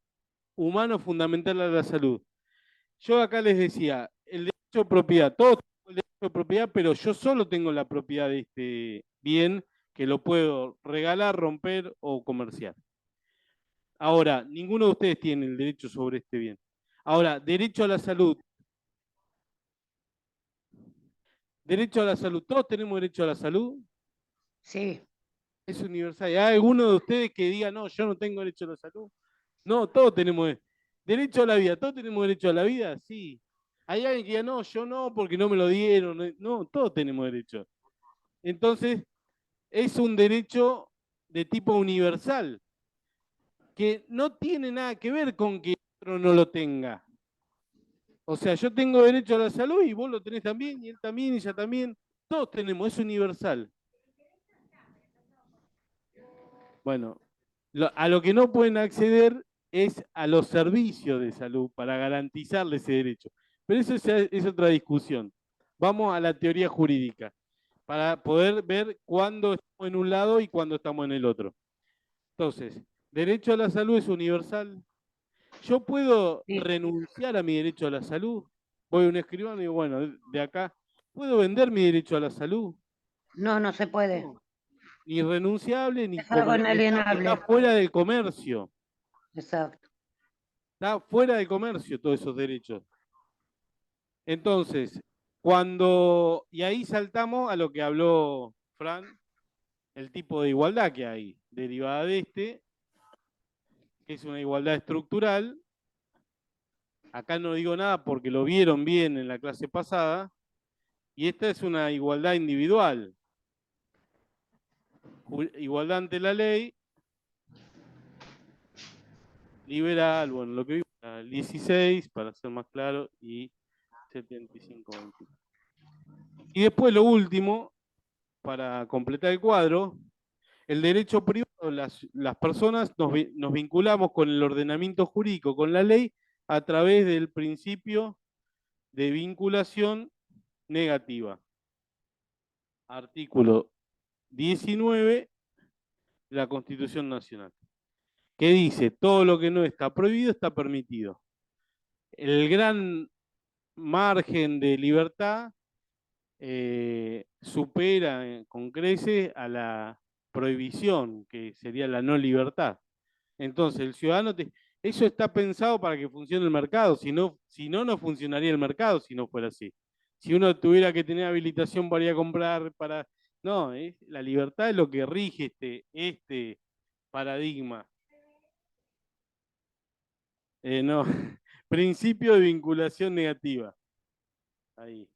humano fundamental a la salud. Yo acá les decía, el derecho de propiedad, todos tenemos el derecho de propiedad, pero yo solo tengo la propiedad de este bien que lo puedo regalar, romper o comerciar. Ahora, ninguno de ustedes tiene el derecho sobre este bien. Ahora, derecho a la salud. Derecho a la salud, ¿todos tenemos derecho a la salud? Sí. Es universal. ¿Hay alguno de ustedes que diga, no, yo no tengo derecho a la salud? No, todos tenemos derecho a la vida. ¿Todos tenemos derecho a la vida? Sí. Hay alguien que diga, no, yo no, porque no me lo dieron. No, todos tenemos derecho. Entonces, es un derecho de tipo universal, que no tiene nada que ver con que otro no lo tenga. O sea, yo tengo derecho a la salud y vos lo tenés también, y él también, y ella también. Todos tenemos, es universal. Bueno, a lo que no pueden acceder es a los servicios de salud para garantizarle ese derecho. Pero eso es otra discusión. Vamos a la teoría jurídica, para poder ver cuándo estamos en un lado y cuándo estamos en el otro. Entonces, derecho a la salud es universal. Yo puedo renunciar a mi derecho a la salud. Voy a un escribano y digo, bueno, de acá, ¿puedo vender mi derecho a la salud? No, no se puede. No, ni renunciable, ni Es algo inalienable. está fuera del comercio. Exacto. Está fuera del comercio todos esos derechos. Entonces, y ahí saltamos a lo que habló Fran, el tipo de igualdad que hay, derivada de que es una igualdad estructural. Acá no digo nada porque lo vieron bien en la clase pasada, y esta es una igualdad individual. Igualdad ante la ley, liberal, bueno, lo que vimos, el 16, para ser más claro, y 75-21. Y después lo último, para completar el cuadro, el derecho privado, las personas nos vinculamos con el ordenamiento jurídico, con la ley, a través del principio de vinculación negativa. Artículo 19 de la Constitución Nacional, que dice, todo lo que no está prohibido está permitido. El gran margen de libertad supera con creces a la prohibición, que sería la no libertad. Entonces, el ciudadano, eso está pensado para que funcione el mercado, si no, no funcionaría el mercado si no fuera así. Si uno tuviera que tener habilitación para ir a comprar, no, la libertad es lo que rige este paradigma. No, principio de vinculación negativa. Ahí.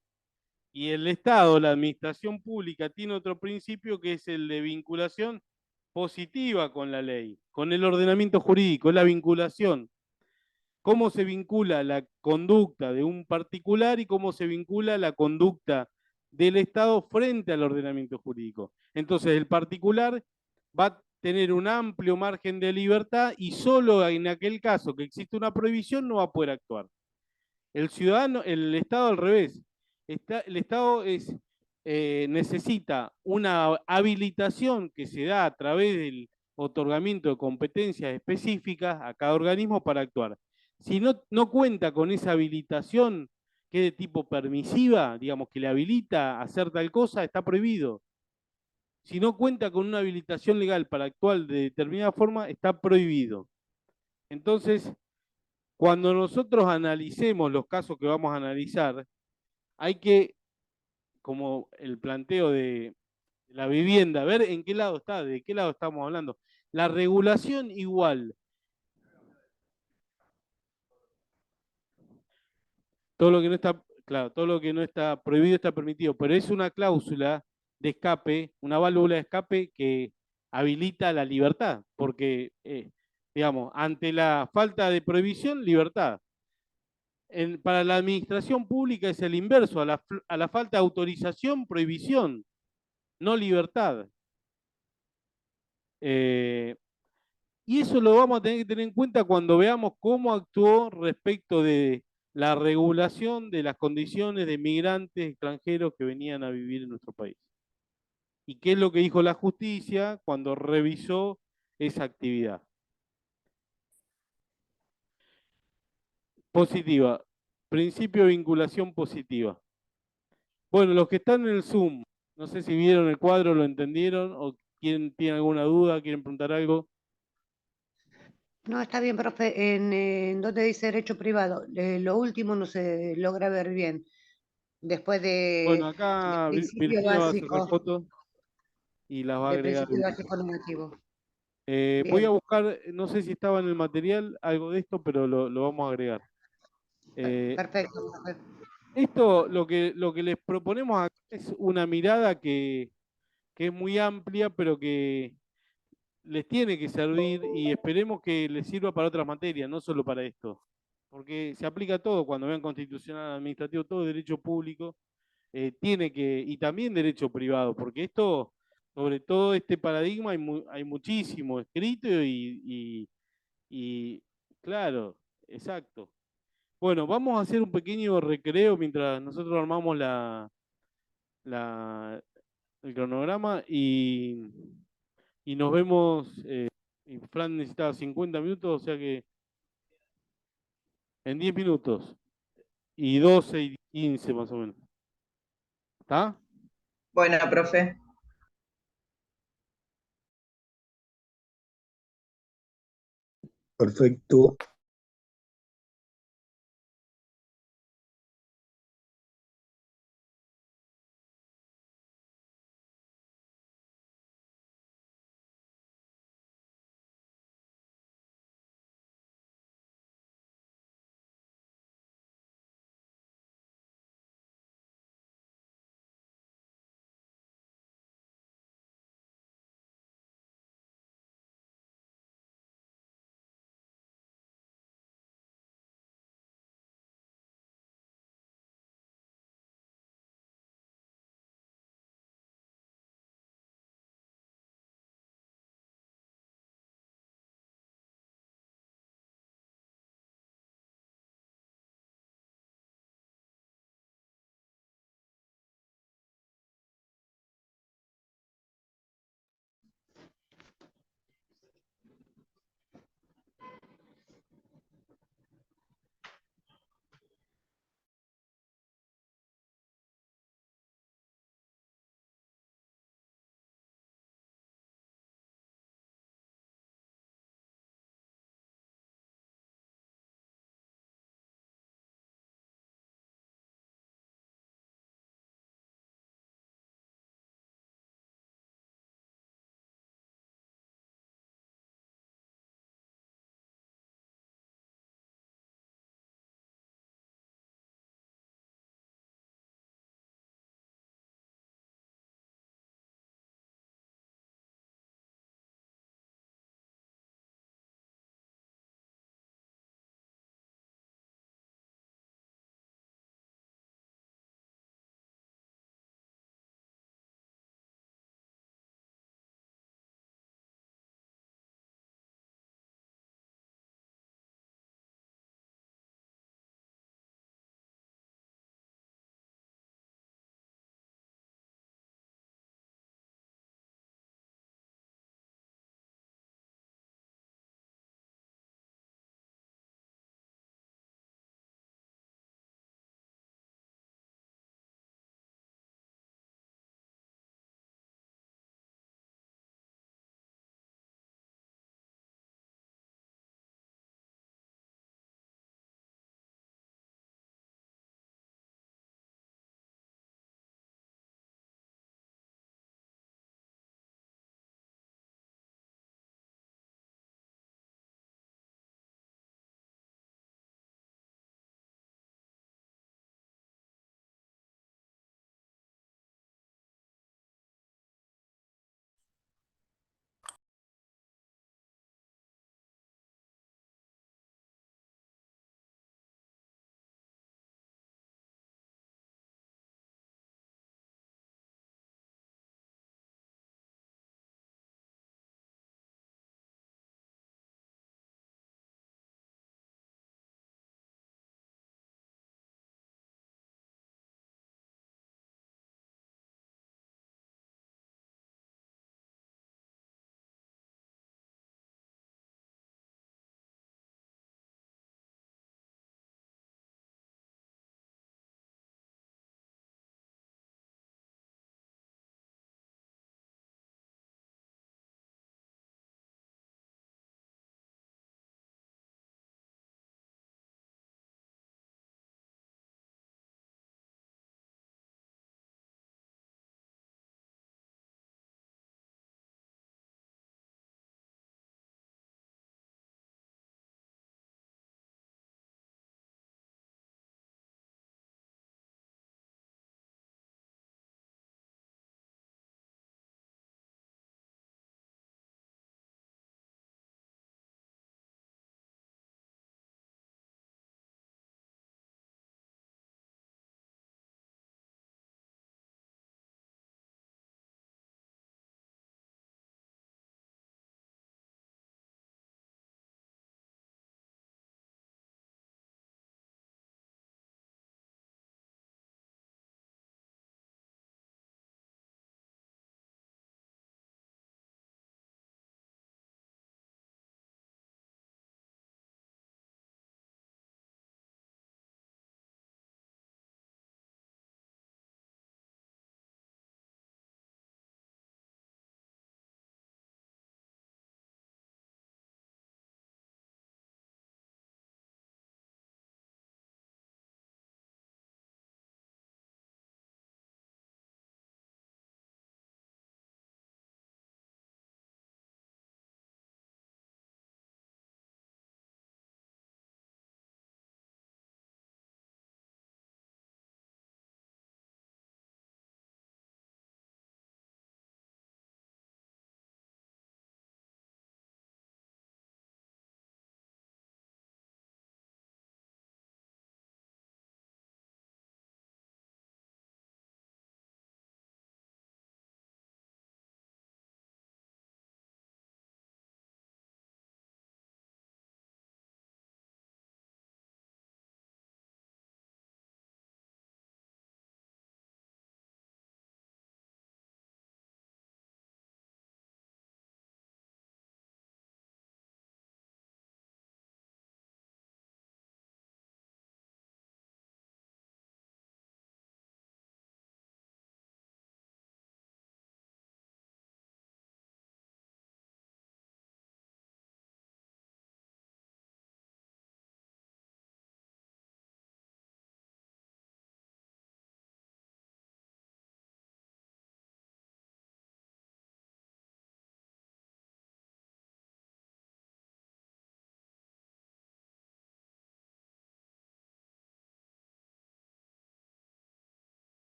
Y el Estado, la administración pública, tiene otro principio que es el de vinculación positiva con la ley, con el ordenamiento jurídico, la vinculación. Cómo se vincula la conducta de un particular y cómo se vincula la conducta del Estado frente al ordenamiento jurídico. Entonces, el particular va a tener un amplio margen de libertad y solo en aquel caso que existe una prohibición no va a poder actuar. El ciudadano, el Estado al revés. El Estado necesita una habilitación que se da a través del otorgamiento de competencias específicas a cada organismo para actuar. Si no cuenta con esa habilitación, que es de tipo permisiva, digamos, que le habilita a hacer tal cosa, está prohibido. Si no cuenta con una habilitación legal para actuar de determinada forma, está prohibido. Entonces, cuando nosotros analicemos los casos que vamos a analizar, hay que, como el planteo de la vivienda, ver en qué lado está, de qué lado estamos hablando. La regulación igual. Todo lo que no está, claro, todo lo que no está prohibido está permitido, pero es una cláusula de escape, una válvula de escape que habilita la libertad, porque, digamos, ante la falta de prohibición, libertad. Para la administración pública es el inverso, a la falta de autorización, prohibición, no libertad. Y eso lo vamos a tener que tener en cuenta cuando veamos cómo actuó respecto de la regulación de las condiciones de migrantes extranjeros que venían a vivir en nuestro país. Y qué es lo que dijo la justicia cuando revisó esa actividad. Positiva. Principio de vinculación positiva. Bueno, los que están en el Zoom, no sé si vieron el cuadro, lo entendieron o tienen alguna duda, quieren preguntar algo. No, está bien, profe. En donde dice derecho privado, lo último no se logra ver bien. Después Bueno, de acá principio Virginia va a sacar básico, fotos y las va a de agregar. principio básico negativo. Voy a Bien, buscar, no sé si estaba en el material algo de esto, pero lo vamos a agregar. perfecto, profe. Esto, lo que les proponemos acá es una mirada que es muy amplia, pero que les tiene que servir y esperemos que les sirva para otras materias, no solo para esto. Porque se aplica a todo, cuando vean constitucional, administrativo, todo derecho público, tiene que, y también derecho privado, porque esto, sobre todo este paradigma, hay muchísimo escrito y claro, exacto. Bueno, vamos a hacer un pequeño recreo mientras nosotros armamos la- el cronograma y nos vemos. Y Fran necesitaba 50 minutos, o sea que en 10 minutos. Y 12 y 15 más o menos. ¿Está? Bueno, profe. Perfecto.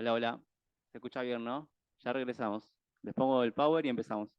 Hola, hola. ¿Se escucha bien, no? Ya regresamos. Les pongo el power y empezamos.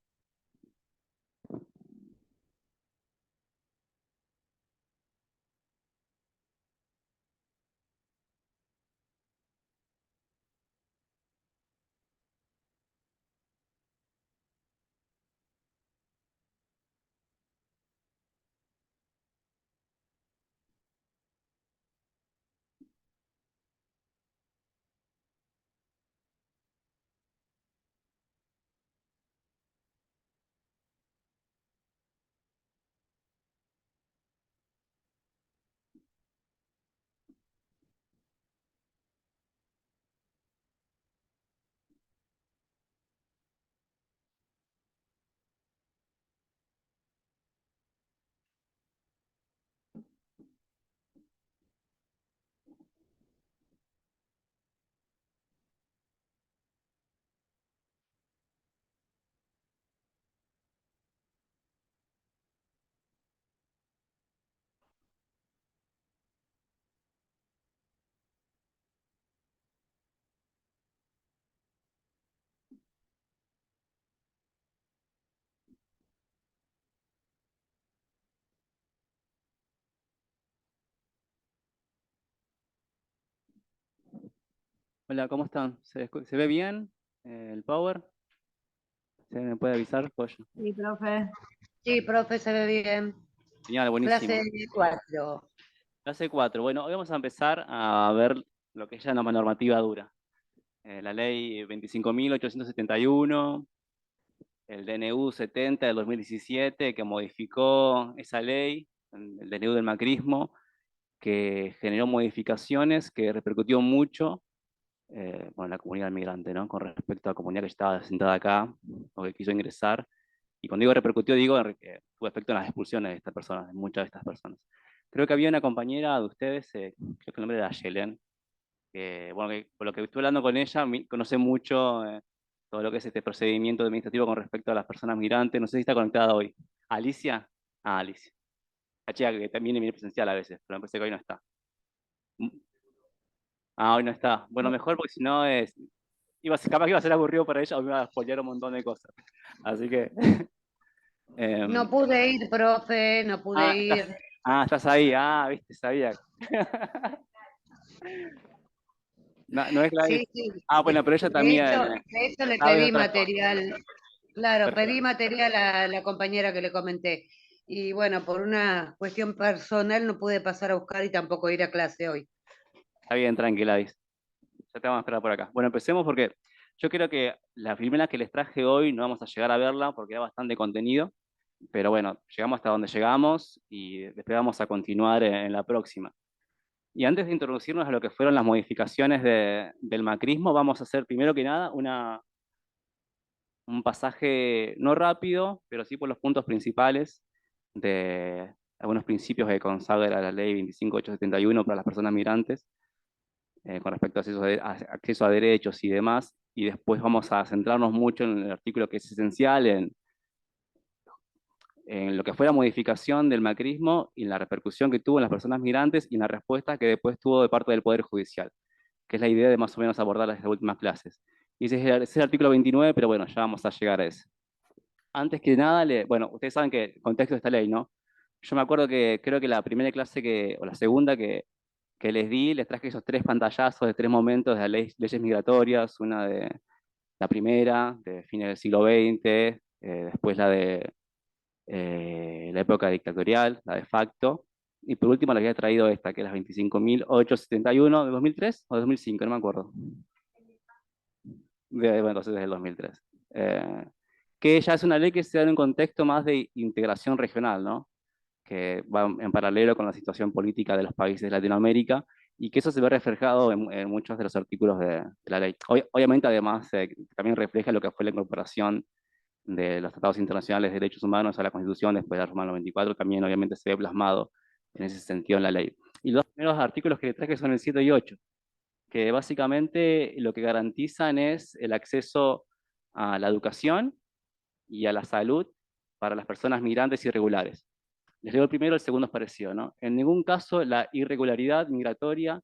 Hola, ¿cómo están? ¿Se ve bien el power? ¿Se me puede avisar? Pollo. Sí, profe. Sí, profe, se ve bien. Genial, buenísimo. Clase 4. Clase 4. Bueno, hoy vamos a empezar a ver lo que es ya una normativa dura. La ley 25.871, el DNU 70 del 2017, que modificó esa ley, el DNU del macrismo, que generó modificaciones que repercutió mucho en la comunidad migrante, ¿no? Con respecto a la comunidad que estaba sentada acá o que quiso ingresar. Y cuando digo repercutió, digo que tuvo efecto en las expulsiones de estas personas, de muchas de estas personas. Creo que había una compañera de ustedes, creo que el nombre era Yelen, que, bueno, que por lo que estuve hablando con ella, conoce mucho todo lo que es este procedimiento administrativo con respecto a las personas migrantes. No sé si está conectada hoy. ¿Alicia? Ah, Alicia. La chica que también viene presencial a veces, pero me parece que hoy no está. Ah, hoy no está. Bueno, mejor porque si no capaz que iba a ser aburrido para ella o me iba a spoilear un montón de cosas. Así que... No pude ir, profe, no pude ir. Estás ahí. Viste, sabía. No es la... Sí, sí. Bueno, pero ella De también... hecho le sabe pedí otras cosas. material. Claro, Perfecto. pedí material a la compañera que le comenté. Y bueno, por una cuestión personal no pude pasar a buscar y tampoco ir a clase hoy. Está bien, tranquila, Dis. Ya te vamos a esperar por acá. Bueno, empecemos porque yo creo que la primera que les traje hoy no vamos a llegar a verla porque da bastante contenido, pero bueno, llegamos hasta donde llegamos y después vamos a continuar en la próxima. Y antes de introducirnos a lo que fueron las modificaciones del macrismo, vamos a hacer primero que nada un pasaje no rápido, pero sí por los puntos principales de algunos principios que consagra la ley 25871 para las personas migrantes con respecto a acceso a derechos y demás, y después vamos a centrarnos mucho en el artículo que es esencial, en lo que fue la modificación del macrismo y la repercusión que tuvo en las personas migrantes y en la respuesta que después tuvo de parte del Poder Judicial, que es la idea de más o menos abordar las últimas clases. Y ese es el artículo 29, pero bueno, ya vamos a llegar a eso. Antes que nada, bueno, ustedes saben que el contexto de esta ley, ¿no? Yo me acuerdo que creo que la primera clase o la segunda que les traje esos 3 pantallazos de 3 momentos de las leyes migratorias, una de la primera, de fines del siglo XX, después la de la época dictatorial, la de facto, y por último les había traído esta, que es la 25.871 de 2003 o de 2005, no me acuerdo. Bueno, entonces desde el 2003. Que ya es una ley que se da en un contexto más de integración regional, ¿no? Que va en paralelo con la situación política de los países de Latinoamérica y que eso se ve reflejado en muchos de los artículos de la ley. Obviamente, además, también refleja lo que fue la incorporación de los tratados internacionales de derechos humanos a la Constitución después de la Reforma 94, también obviamente se ve plasmado en ese sentido en la ley. Y los primeros artículos que le traje son el 7 y 8, que básicamente lo que garantizan es el acceso a la educación y a la salud para las personas migrantes irregulares. Les leo el primero, el segundo es parecido, ¿no? En ningún caso la irregularidad migratoria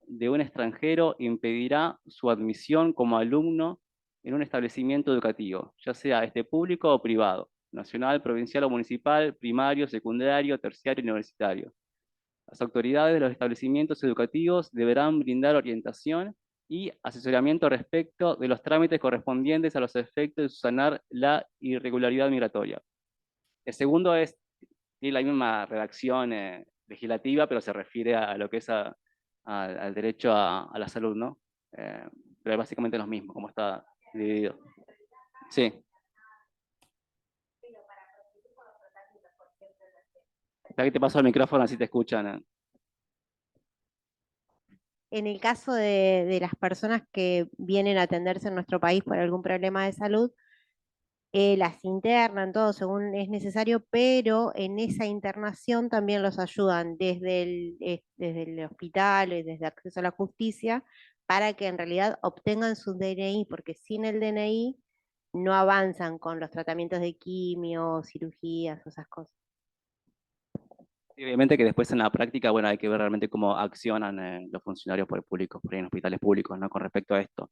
de un extranjero impedirá su admisión como alumno en un establecimiento educativo, ya sea público o privado, nacional, provincial o municipal, primario, secundario, terciario y universitario. Las autoridades de los establecimientos educativos deberán brindar orientación y asesoramiento respecto de los trámites correspondientes a los efectos de subsanar la irregularidad migratoria. El segundo tiene la misma redacción legislativa, pero se refiere a lo que es al derecho a la salud, ¿no? Pero es básicamente lo mismo, como está dividido. Sí. Espera que te paso el micrófono, así te escuchan. En el caso de las personas que vienen a atenderse en nuestro país por algún problema de salud, las internan, todo según es necesario, pero en esa internación también los ayudan desde el hospital, desde acceso a la justicia, para que en realidad obtengan su DNI, porque sin el DNI no avanzan con los tratamientos de quimio, cirugías, esas cosas. Y obviamente que después en la práctica, bueno, hay que ver realmente cómo accionan los funcionarios públicos, por ahí en hospitales públicos, ¿no? Con respecto a esto.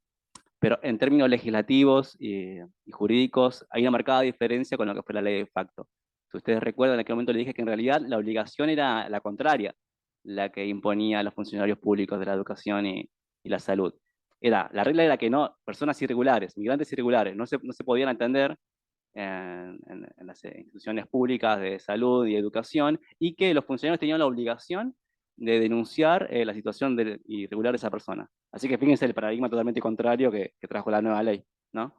Pero en términos legislativos y jurídicos, hay una marcada diferencia con lo que fue la ley de facto. Si ustedes recuerdan, en aquel momento le dije que en realidad la obligación era la contraria, la que imponía a los funcionarios públicos de la educación y la salud. La regla era que no, personas irregulares, migrantes irregulares, no se podían atender en las instituciones públicas de salud y educación, y que los funcionarios tenían la obligación de denunciar la situación irregular de esa persona. Así que fíjense el paradigma totalmente contrario que trajo la nueva ley, ¿no?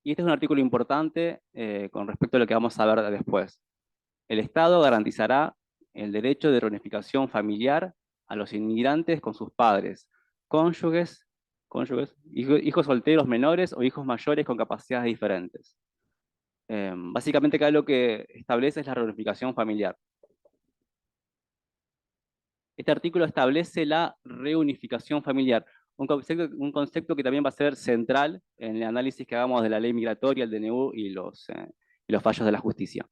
Y este es un artículo importante con respecto a lo que vamos a ver después. El Estado garantizará el derecho de reunificación familiar a los inmigrantes con sus padres, cónyuges, hijos solteros menores o hijos mayores con capacidades diferentes. Básicamente acá lo que establece es la reunificación familiar. Este artículo establece la reunificación familiar, un concepto que también va a ser central en el análisis que hagamos de la ley migratoria, el DNU y los fallos de la justicia.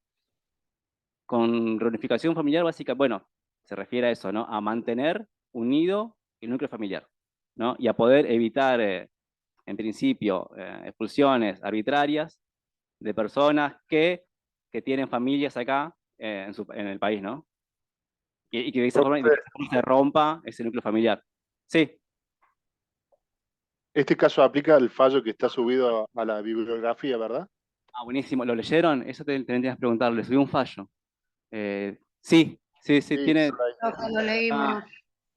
Con reunificación familiar básica, bueno, se refiere a eso, ¿no? A mantener unido el núcleo familiar, ¿no? Y a poder evitar, en principio, expulsiones arbitrarias de personas que tienen familias acá en el país, ¿no? Y que de esa forma se rompa ese núcleo familiar. Sí. Este caso aplica al fallo que está subido a la bibliografía, ¿verdad? Ah, buenísimo. ¿Lo leyeron? Eso te tendrías que preguntar. Le subí un fallo. Sí, tiene... Lo leímos.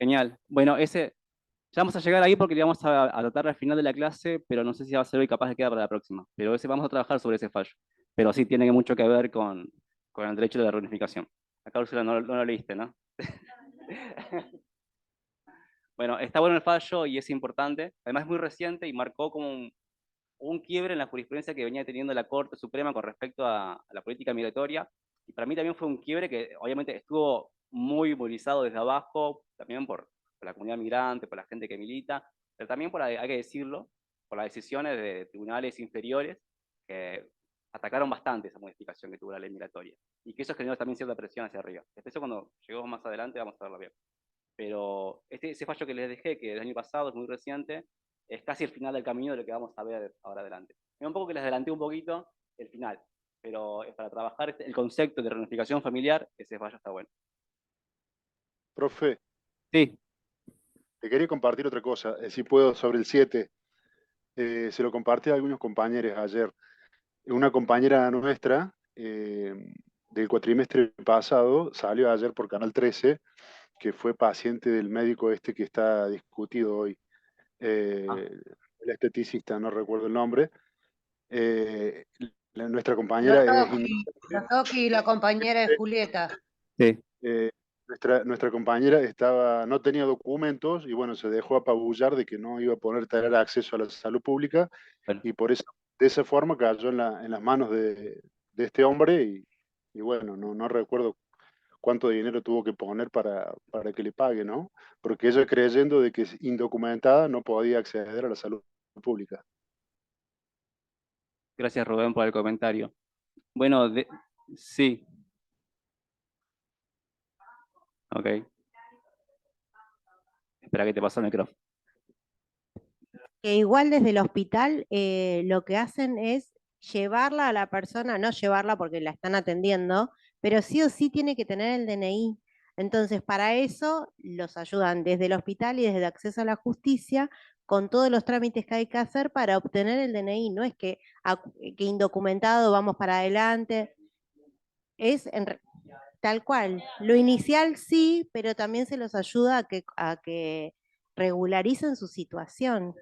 Genial. Bueno, ya vamos a llegar ahí porque le vamos a tratar al final de la clase, pero no sé si va a ser hoy, capaz de quedar para la próxima. Pero vamos a trabajar sobre ese fallo. Pero sí tiene mucho que ver con el derecho de la reunificación. Acá Úrsula no lo leíste, ¿no? Bueno, está bueno el fallo y es importante. Además es muy reciente y marcó como un quiebre en la jurisprudencia que venía teniendo la Corte Suprema con respecto a la política migratoria. Y para mí también fue un quiebre que obviamente estuvo muy movilizado desde abajo, también por la comunidad migrante, por la gente que milita, pero también hay que decirlo, por las decisiones de tribunales inferiores que atacaron bastante esa modificación que tuvo la ley migratoria. Y que eso generó también cierta presión hacia arriba. Eso cuando lleguemos más adelante vamos a verlo bien. Pero ese fallo que les dejé, que el año pasado es muy reciente, es casi el final del camino de lo que vamos a ver ahora adelante. Es un poco que les adelanté un poquito el final, pero para trabajar el concepto de reunificación familiar, ese fallo está bueno. Profe. Sí. Te quería compartir otra cosa, si puedo, sobre el 7. Se lo compartí a algunos compañeros ayer. Una compañera nuestra del cuatrimestre pasado salió ayer por Canal 13, que fue paciente del médico que está discutido hoy. El esteticista, no recuerdo el nombre. Nuestra compañera Toki y la compañera es Julieta. Sí. Nuestra compañera no tenía documentos y bueno, se dejó apabullar de que no iba a poder tener acceso a la salud pública, bueno. Y de esa forma cayó en las manos de este hombre y bueno, no recuerdo cuánto dinero tuvo que poner para que le pague, ¿no? Porque ella, creyendo de que es indocumentada, no podía acceder a la salud pública. Gracias, Rubén, por el comentario. Bueno, sí. Ok. Espera que te paso el micrófono. Que igual desde el hospital lo que hacen es llevarla a la persona, no llevarla porque la están atendiendo, pero sí o sí tiene que tener el DNI. Entonces, para eso los ayudan desde el hospital y desde el acceso a la justicia con todos los trámites que hay que hacer para obtener el DNI. No es que indocumentado vamos para adelante, es tal cual. Lo inicial sí, pero también se los ayuda a que regularicen su situación.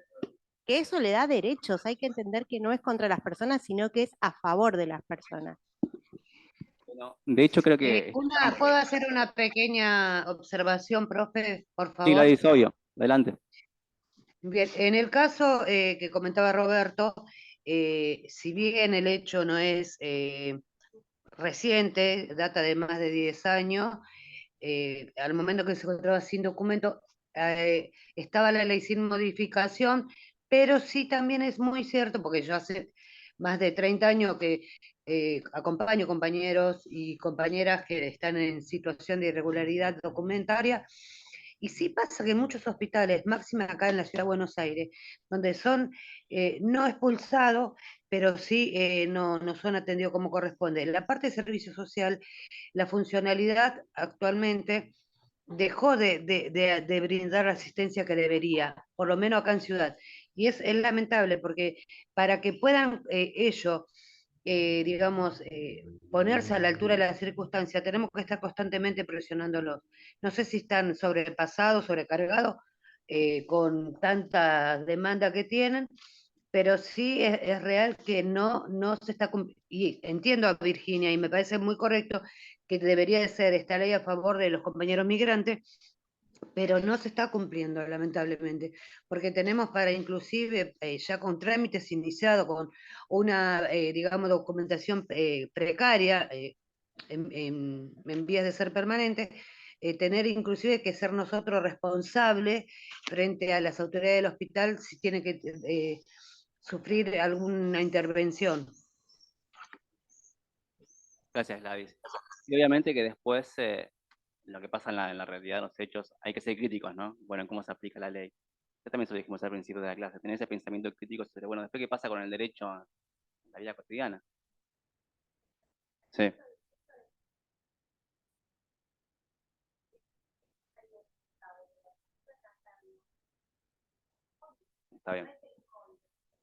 Que eso le da derechos, hay que entender que no es contra las personas, sino que es a favor de las personas. De hecho, creo que... ¿Puedo hacer una pequeña observación, profe, por Sí, favor? Gladys, obvio. Adelante. Bien, en el caso que comentaba Roberto, si bien el hecho no es reciente, data de más de 10 años, al momento que se encontraba sin documento, estaba la ley sin modificación, pero sí también es muy cierto, porque yo hace más de 30 años que acompaño compañeros y compañeras que están en situación de irregularidad documentaria, y sí pasa que en muchos hospitales, máxima acá en la ciudad de Buenos Aires, donde son no expulsados, pero sí no son atendidos como corresponde. La parte de servicio social, la funcionalidad actualmente dejó de brindar la asistencia que debería, por lo menos acá en Ciudad. Y es lamentable porque para que puedan ellos, digamos, ponerse a la altura de la circunstancia, tenemos que estar constantemente presionándolos. No sé si están sobrepasados, sobrecargados, con tanta demanda que tienen, pero sí es real que no se está cumpliendo. Y entiendo a Virginia y me parece muy correcto que debería de ser esta ley a favor de los compañeros migrantes, pero no se está cumpliendo, lamentablemente, porque tenemos para inclusive ya con trámites iniciados, con una, digamos, documentación precaria en vías de ser permanente, tener inclusive que ser nosotros responsables frente a las autoridades del hospital si tienen que sufrir alguna intervención. Gracias, Gladys. Y obviamente que después lo que pasa en la realidad de los hechos, hay que ser críticos, ¿no? Bueno, en cómo se aplica la ley. Yo también se lo dijimos al principio de la clase, tener ese pensamiento crítico sobre, bueno, después qué pasa con el derecho a la vida cotidiana. Sí. Está bien.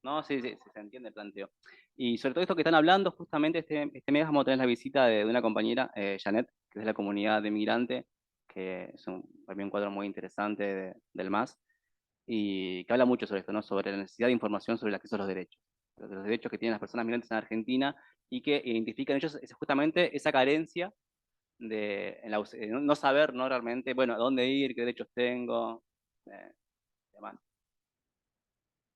No, sí, se entiende el planteo. Y sobre todo esto que están hablando, justamente este mes vamos a tener la visita de una compañera, Janet, que es de la comunidad de migrante, que es para mí un cuadro muy interesante del MAS, y que habla mucho sobre esto, ¿no? Sobre la necesidad de información sobre el acceso a los derechos que tienen las personas migrantes en Argentina, y que identifican ellos justamente esa carencia de no saber, ¿no? Realmente, bueno, a dónde ir, qué derechos tengo, demás.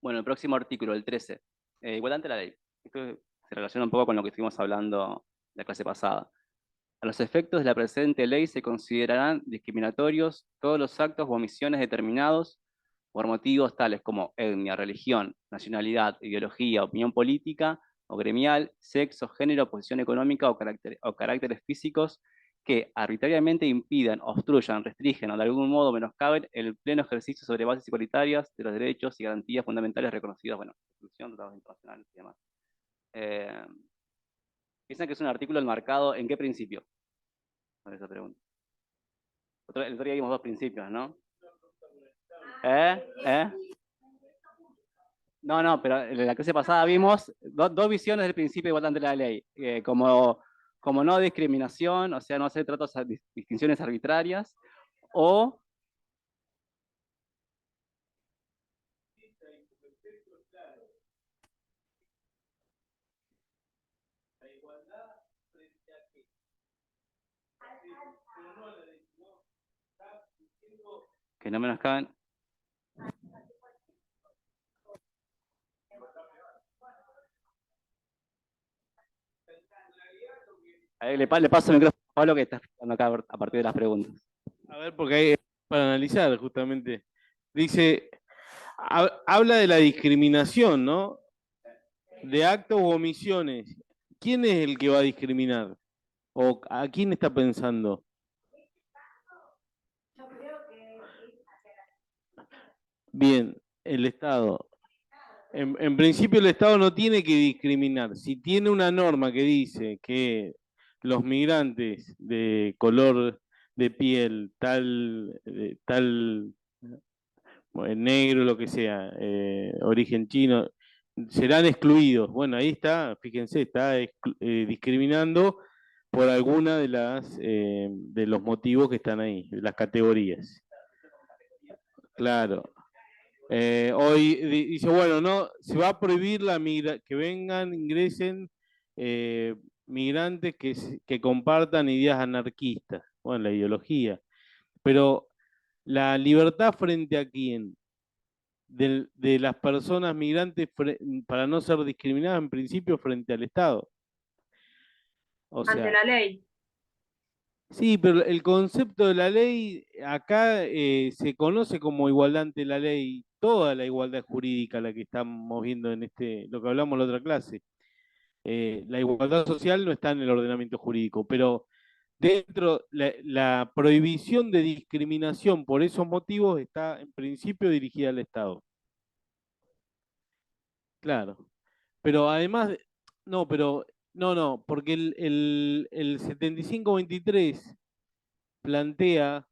Bueno, el próximo artículo, el 13. Igual ante la ley. Esto se relaciona un poco con lo que estuvimos hablando la clase pasada. A los efectos de la presente ley se considerarán discriminatorios todos los actos o omisiones determinados por motivos tales como etnia, religión, nacionalidad, ideología, opinión política o gremial, sexo, género, posición económica o caracteres físicos que arbitrariamente impidan, obstruyan, restringen o de algún modo menoscaben el pleno ejercicio sobre bases igualitarias de los derechos y garantías fundamentales reconocidos, bueno, Constitución, tratados internacionales y demás. Piensan que es un artículo enmarcado en qué principio. Por esa pregunta. El otro día vimos dos principios, ¿no? No, pero en la clase pasada vimos dos visiones del principio de igualdad ante la ley, como no discriminación, o sea, no hacer tratos a distinciones arbitrarias, o que no menoscaben. Le paso el micrófono a Pablo, que está explicando acá a partir de las preguntas. A ver, porque hay para analizar justamente. Dice, habla de la discriminación, ¿no? De actos u omisiones. ¿Quién es el que va a discriminar? ¿O a quién está pensando? Bien, el Estado. En principio el Estado no tiene que discriminar. Si tiene una norma que dice que los migrantes de color de piel, tal negro, lo que sea, origen chino, serán excluidos. Bueno, ahí está, fíjense, está discriminando por alguna de los motivos que están ahí, de las categorías. Claro. Hoy dice, bueno, no, se va a prohibir que vengan, ingresen migrantes que compartan ideas anarquistas, bueno, la ideología. Pero la libertad frente a quién, de las personas migrantes para no ser discriminadas en principio frente al Estado. O Ante sea, la ley. sí, pero el concepto de la ley acá se conoce como igualdad ante la ley, toda la igualdad jurídica la que estamos viendo en lo que hablamos en la otra clase. La igualdad social no está en el ordenamiento jurídico, pero dentro la prohibición de discriminación por esos motivos está en principio dirigida al Estado. Claro. Pero además, no, porque el 7523 plantea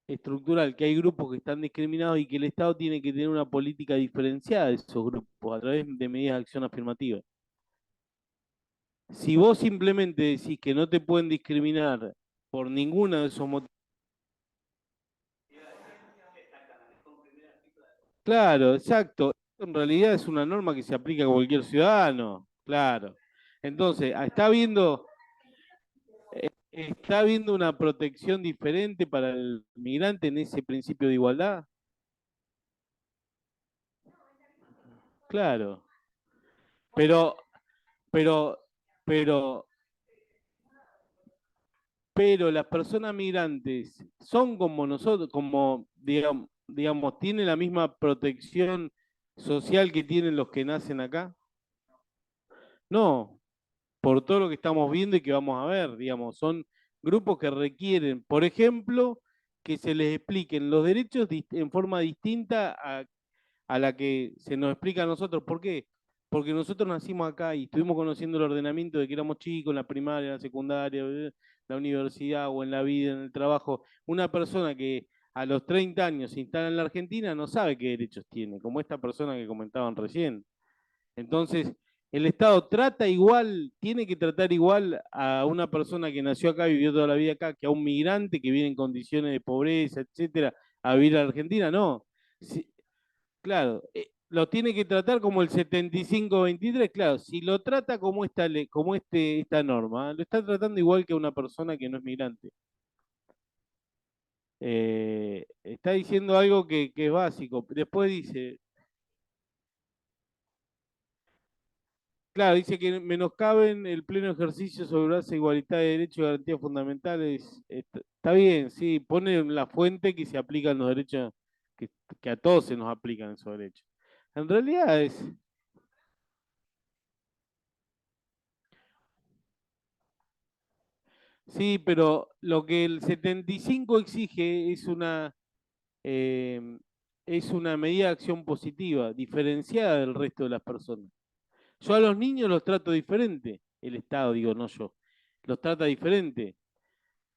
estructural que hay grupos que están discriminados y que el Estado tiene que tener una política diferenciada de esos grupos a través de medidas de acción afirmativa. Si vos simplemente decís que no te pueden discriminar por ninguno de esos motivos, claro, exacto. En realidad es una norma que se aplica a cualquier ciudadano, claro. Entonces, ¿está habiendo una protección diferente para el migrante en ese principio de igualdad? Claro. Pero, pero, pero, pero las personas migrantes son como nosotros, como, digamos, tienen la misma protección social que tienen los que nacen acá. No, por todo lo que estamos viendo y que vamos a ver, digamos, son grupos que requieren, por ejemplo, que se les expliquen los derechos en forma distinta a la que se nos explica a nosotros. ¿Por qué? Porque nosotros nacimos acá y estuvimos conociendo el ordenamiento de que éramos chicos, en la primaria, en la secundaria, la universidad o en la vida, en el trabajo. Una persona que a los 30 años se instala en la Argentina no sabe qué derechos tiene, como esta persona que comentaban recién. Entonces, el Estado trata igual, tiene que tratar igual a una persona que nació acá, vivió toda la vida acá, que a un migrante que viene en condiciones de pobreza, etcétera, a vivir a Argentina, no. Claro, lo tiene que tratar como el 7523, claro, si lo trata como esta norma, lo está tratando igual que a una persona que no es migrante. Está diciendo algo que es básico. Después dice, claro, dice que menoscaben el pleno ejercicio sobre base de igualdad de derechos y garantías fundamentales. Está bien, sí, pone la fuente que se aplican los derechos, que a todos se nos aplican esos derechos. En realidad es... Sí, pero lo que el 75 exige es una medida de acción positiva, diferenciada del resto de las personas. Yo a los niños los trato diferente, el Estado, digo, no yo, los trata diferente.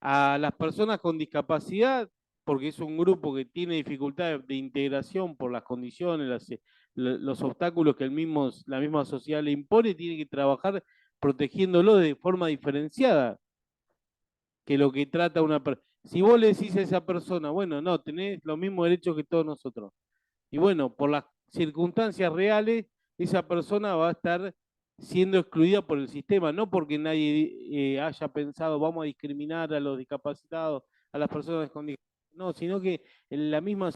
A las personas con discapacidad, porque es un grupo que tiene dificultades de integración por las condiciones, los obstáculos que la misma sociedad le impone, tiene que trabajar protegiéndolo de forma diferenciada que lo que trata una persona. Si vos le decís a esa persona, bueno, no, tenés los mismos derechos que todos nosotros. Y bueno, por las circunstancias reales, esa persona va a estar siendo excluida por el sistema, no porque nadie haya pensado vamos a discriminar a los discapacitados, a las personas con discapacidad, no, sino que en la misma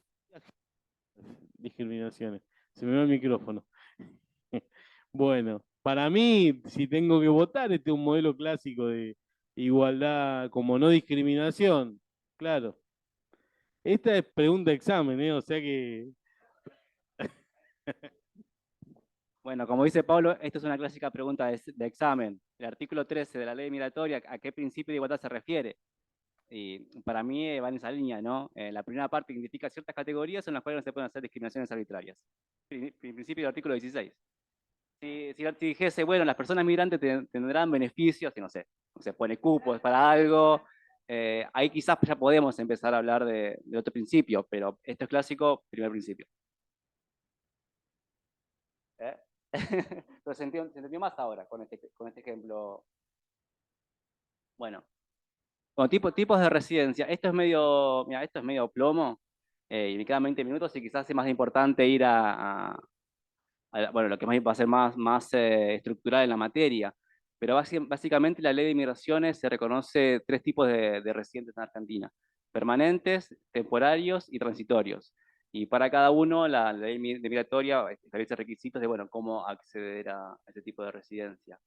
discriminaciones. Se me va el micrófono. Bueno, para mí, si tengo que votar, este es un modelo clásico de igualdad como no discriminación. Claro. Esta es pregunta de examen, ¿eh? O sea que... Bueno, como dice Pablo, esta es una clásica pregunta de examen. El artículo 13 de la ley migratoria, ¿a qué principio de igualdad se refiere? Y para mí va en esa línea, ¿no? La primera parte identifica ciertas categorías en las cuales no se pueden hacer discriminaciones arbitrarias. Principio del artículo 16. Si dijese, bueno, las personas migrantes tendrán beneficios, y no sé, se pone cupos para algo, ahí quizás ya podemos empezar a hablar de otro principio, pero esto es clásico, primer principio. Pero se entendió más ahora con este ejemplo. Bueno, tipos de residencia. Esto es medio plomo, y me quedan 20 minutos y quizás es más importante ir bueno, lo que va a ser más estructural en la materia. Pero básicamente la ley de migraciones se reconoce 3 tipos de residentes en Argentina: permanentes, temporarios y transitorios. Y para cada uno la ley migratoria establece requisitos de, bueno, cómo acceder a ese tipo de residencia.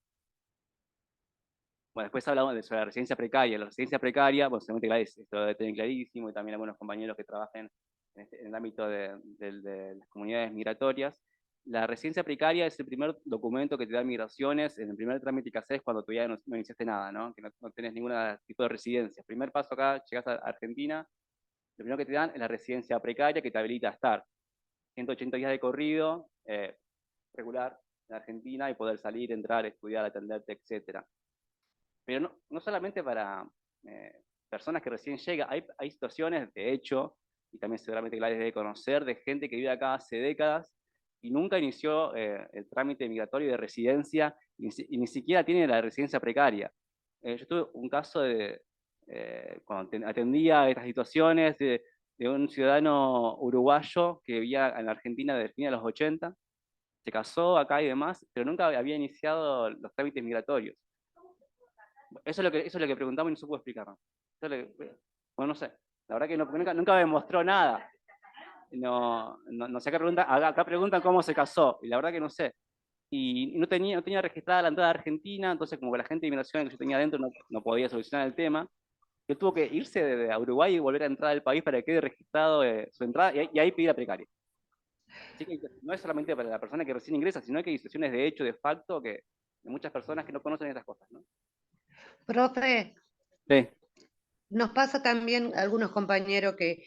Bueno, después hablamos sobre la residencia precaria. La residencia precaria, bueno, seguramente Gladys esto lo debe tener clarísimo, y también algunos compañeros que trabajen en el ámbito de las comunidades migratorias. La residencia precaria es el primer documento que te da migraciones en el primer trámite que haces cuando todavía no iniciaste nada, ¿no? Que no tenés ningún tipo de residencia. Primer paso acá, llegás a Argentina, lo primero que te dan es la residencia precaria, que te habilita a estar 180 días de corrido, regular en Argentina, y poder salir, entrar, estudiar, atenderte, etcétera. Pero no solamente para personas que recién llegan, hay situaciones, de hecho, y también seguramente Gladys debe conocer, de gente que vive acá hace décadas y nunca inició el trámite migratorio de residencia, y ni siquiera tiene la residencia precaria. Yo tuve un caso cuando atendía estas situaciones, de un ciudadano uruguayo que vivía en la Argentina desde el fin de los 80, se casó acá y demás, pero nunca había iniciado los trámites migratorios. Eso es lo que preguntamos y no se pudo explicar. Bueno, no sé. La verdad que nunca me mostró nada. No sé qué pregunta. Acá preguntan cómo se casó, y la verdad que no sé. Y no tenía registrada la entrada a Argentina, entonces como que la gente de inmigración que yo tenía adentro no podía solucionar el tema. Él tuvo que irse de Uruguay y volver a entrar al país para que quede registrado su entrada, y ahí pedir la precaria. Así que no es solamente para la persona que recién ingresa, sino que hay situaciones de hecho, de facto, de muchas personas que no conocen estas cosas, ¿no? Profe, Sí. nos pasa también algunos compañeros que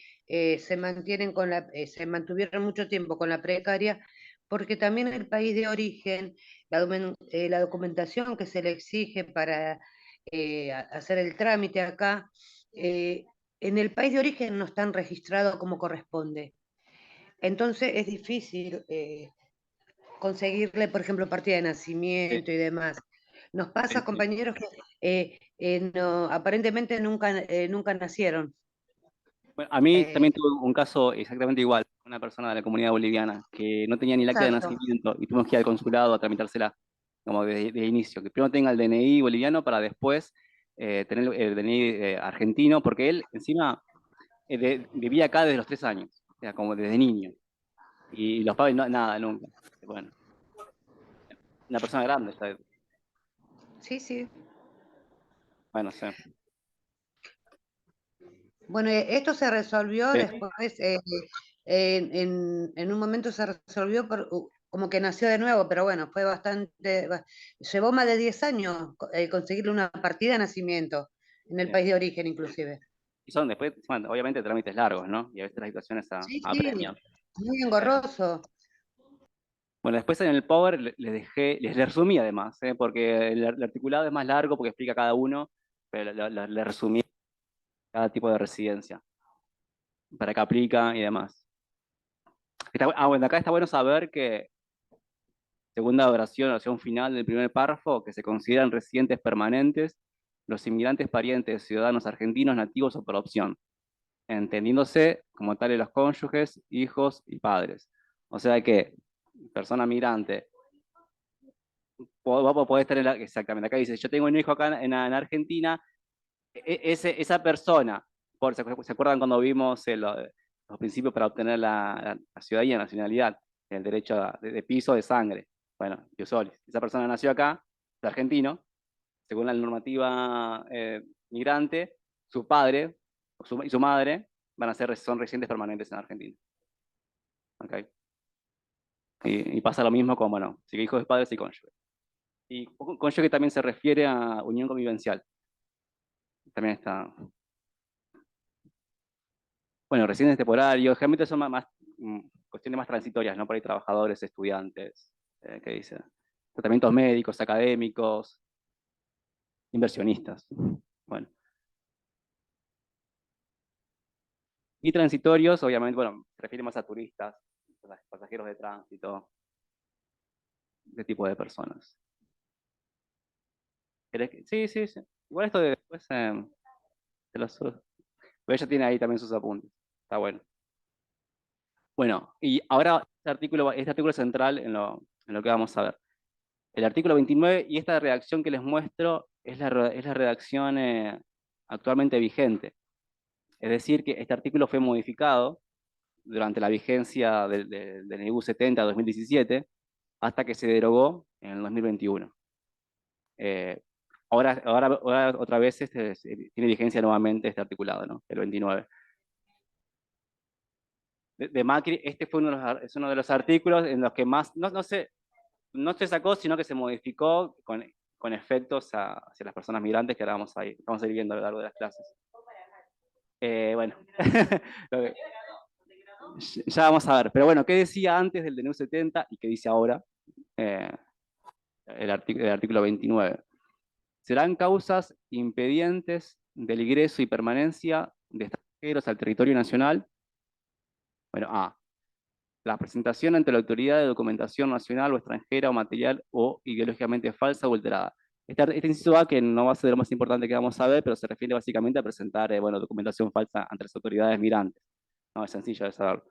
se mantuvieron mucho tiempo con la precaria, porque también el país de origen, la documentación que se le exige para hacer el trámite acá, en el país de origen no están registrados como corresponde. Entonces es difícil conseguirle, por ejemplo, partida de nacimiento y demás. Nos pasa, compañeros, que aparentemente nunca nacieron. Bueno, a mí también tuve un caso exactamente igual, una persona de la comunidad boliviana que no tenía ni el acta de Exacto. nacimiento, y tuvimos que ir al consulado a tramitársela como de inicio, que primero tenga el DNI boliviano para después tener el DNI argentino, porque él encima vivía acá desde los 3 años, o sea, como desde niño, y los padres nada, nunca. Bueno, una persona grande, ¿sabes? Sí, sí. Bueno, sí. Bueno, esto se resolvió Sí. después, en un momento se resolvió como que nació de nuevo, pero bueno, fue llevó más de 10 años conseguirle una partida de nacimiento en el Sí. país de origen inclusive. Y son después, bueno, obviamente, trámites largos, ¿no? Y a veces las situaciones Sí, apremian. muy engorroso. Bueno, después en el Power les resumí además, porque el articulado es más largo porque explica cada uno, pero le resumí cada tipo de residencia, para qué aplica y demás. Bueno, acá está bueno saber que, segunda oración final del primer párrafo, que se consideran residentes permanentes los inmigrantes parientes de ciudadanos argentinos nativos o por opción, entendiéndose como tales los cónyuges, hijos y padres. O sea que, persona migrante, vos podés tener, exactamente, acá dice, yo tengo un hijo acá en Argentina, esa persona, ¿se acuerdan cuando vimos los principios para obtener la ciudadanía, la nacionalidad, el derecho de piso de sangre? Bueno, Piusolis, esa persona nació acá, es argentino, según la normativa migrante, su padre y su madre son residentes permanentes en Argentina. ¿Okay? Y pasa lo mismo con, bueno, si hijos de padres y cónyuge. Y cónyuge también se refiere a unión convivencial. También está. Bueno, residentes temporarios, generalmente son cuestiones más transitorias, ¿no? Por ahí trabajadores, estudiantes, ¿qué dice? Tratamientos médicos, académicos, inversionistas. Bueno. Y transitorios, obviamente, bueno, se refiere más a turistas, pasajeros de tránsito, de tipo de personas. Sí, sí, sí. Igual esto de después pero ella tiene ahí también sus apuntes. Está bueno. Bueno, y ahora este artículo central en lo que vamos a ver. El artículo 29, y esta redacción que les muestro es la redacción actualmente vigente. Es decir, que este artículo fue modificado durante la vigencia del NIBU 70-2017 hasta que se derogó en el 2021. Ahora otra vez tiene vigencia nuevamente este articulado, ¿no? El 29. De Macri, este fue es uno de los artículos en los que más, no se sacó, sino que se modificó con efectos hacia las personas migrantes que ahora vamos a ir viendo a lo largo de las clases. Bueno, ya vamos a ver. Pero bueno, ¿qué decía antes del DNU 70 y qué dice ahora el artículo 29? Serán causas impedientes del ingreso y permanencia de extranjeros al territorio nacional. Bueno, la presentación ante la autoridad de documentación nacional o extranjera o material o ideológicamente falsa o alterada. Este inciso A, que no va a ser lo más importante que vamos a ver, pero se refiere básicamente a presentar documentación falsa ante las autoridades migrantes. No, es sencillo de saberlo.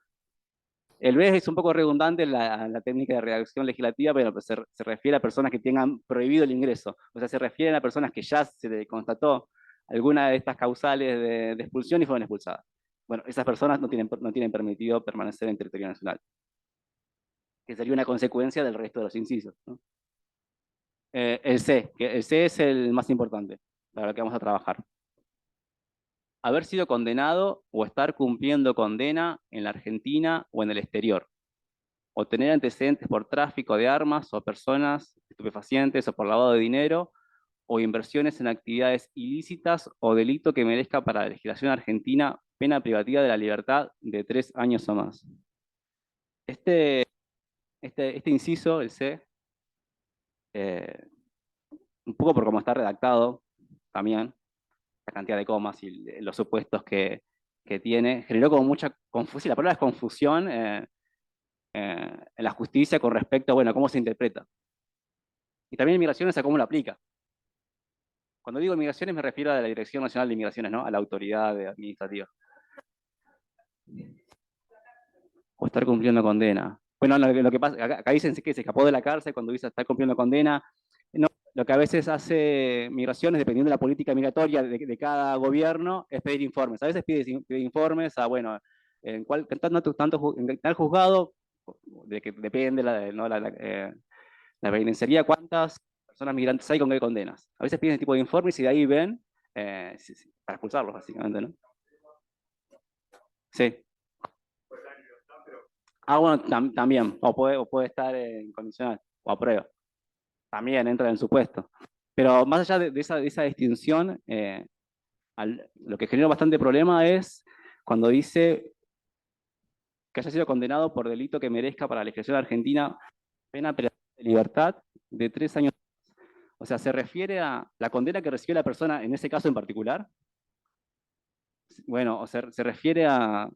El B es un poco redundante en la técnica de redacción legislativa, pero se refiere a personas que tengan prohibido el ingreso. O sea, se refieren a personas que ya se le constató alguna de estas causales de expulsión y fueron expulsadas. Bueno, esas personas no tienen permitido permanecer en territorio nacional, que sería una consecuencia del resto de los incisos, ¿no? El C es el más importante, para lo que vamos a trabajar. Haber sido condenado o estar cumpliendo condena en la Argentina o en el exterior. O tener antecedentes por tráfico de armas o personas estupefacientes o por lavado de dinero o inversiones en actividades ilícitas o delito que merezca para la legislación argentina pena privativa de la libertad de 3 años o más. Este inciso, el C, un poco por cómo está redactado también, la cantidad de comas y los supuestos que tiene, generó como mucha confusión, la palabra es confusión en la justicia con respecto a, bueno, cómo se interpreta. Y también en migraciones a cómo lo aplica. Cuando digo migraciones me refiero a la Dirección Nacional de Migraciones, ¿no? A la autoridad administrativa. O estar cumpliendo condena. Bueno, lo que pasa, acá dicen que se escapó de la cárcel cuando dice estar cumpliendo condena. No, lo que a veces hace migraciones, dependiendo de la política migratoria de cada gobierno, es pedir informes. A veces pide informes a, bueno, en tal juzgado, de que depende la penitenciaría, cuántas personas migrantes hay con qué condenas. A veces piden ese tipo de informes y de ahí ven para expulsarlos, básicamente, ¿no? Sí. Bueno, también, o puede estar en condicional, o a prueba. También entra en supuesto. Pero más allá de esa distinción, lo que genera bastante problema es cuando dice que haya sido condenado por delito que merezca para la legislación argentina pena de libertad de 3 años. O sea, ¿se refiere a la condena que recibió la persona en ese caso en particular? Bueno, o sea, se refiere a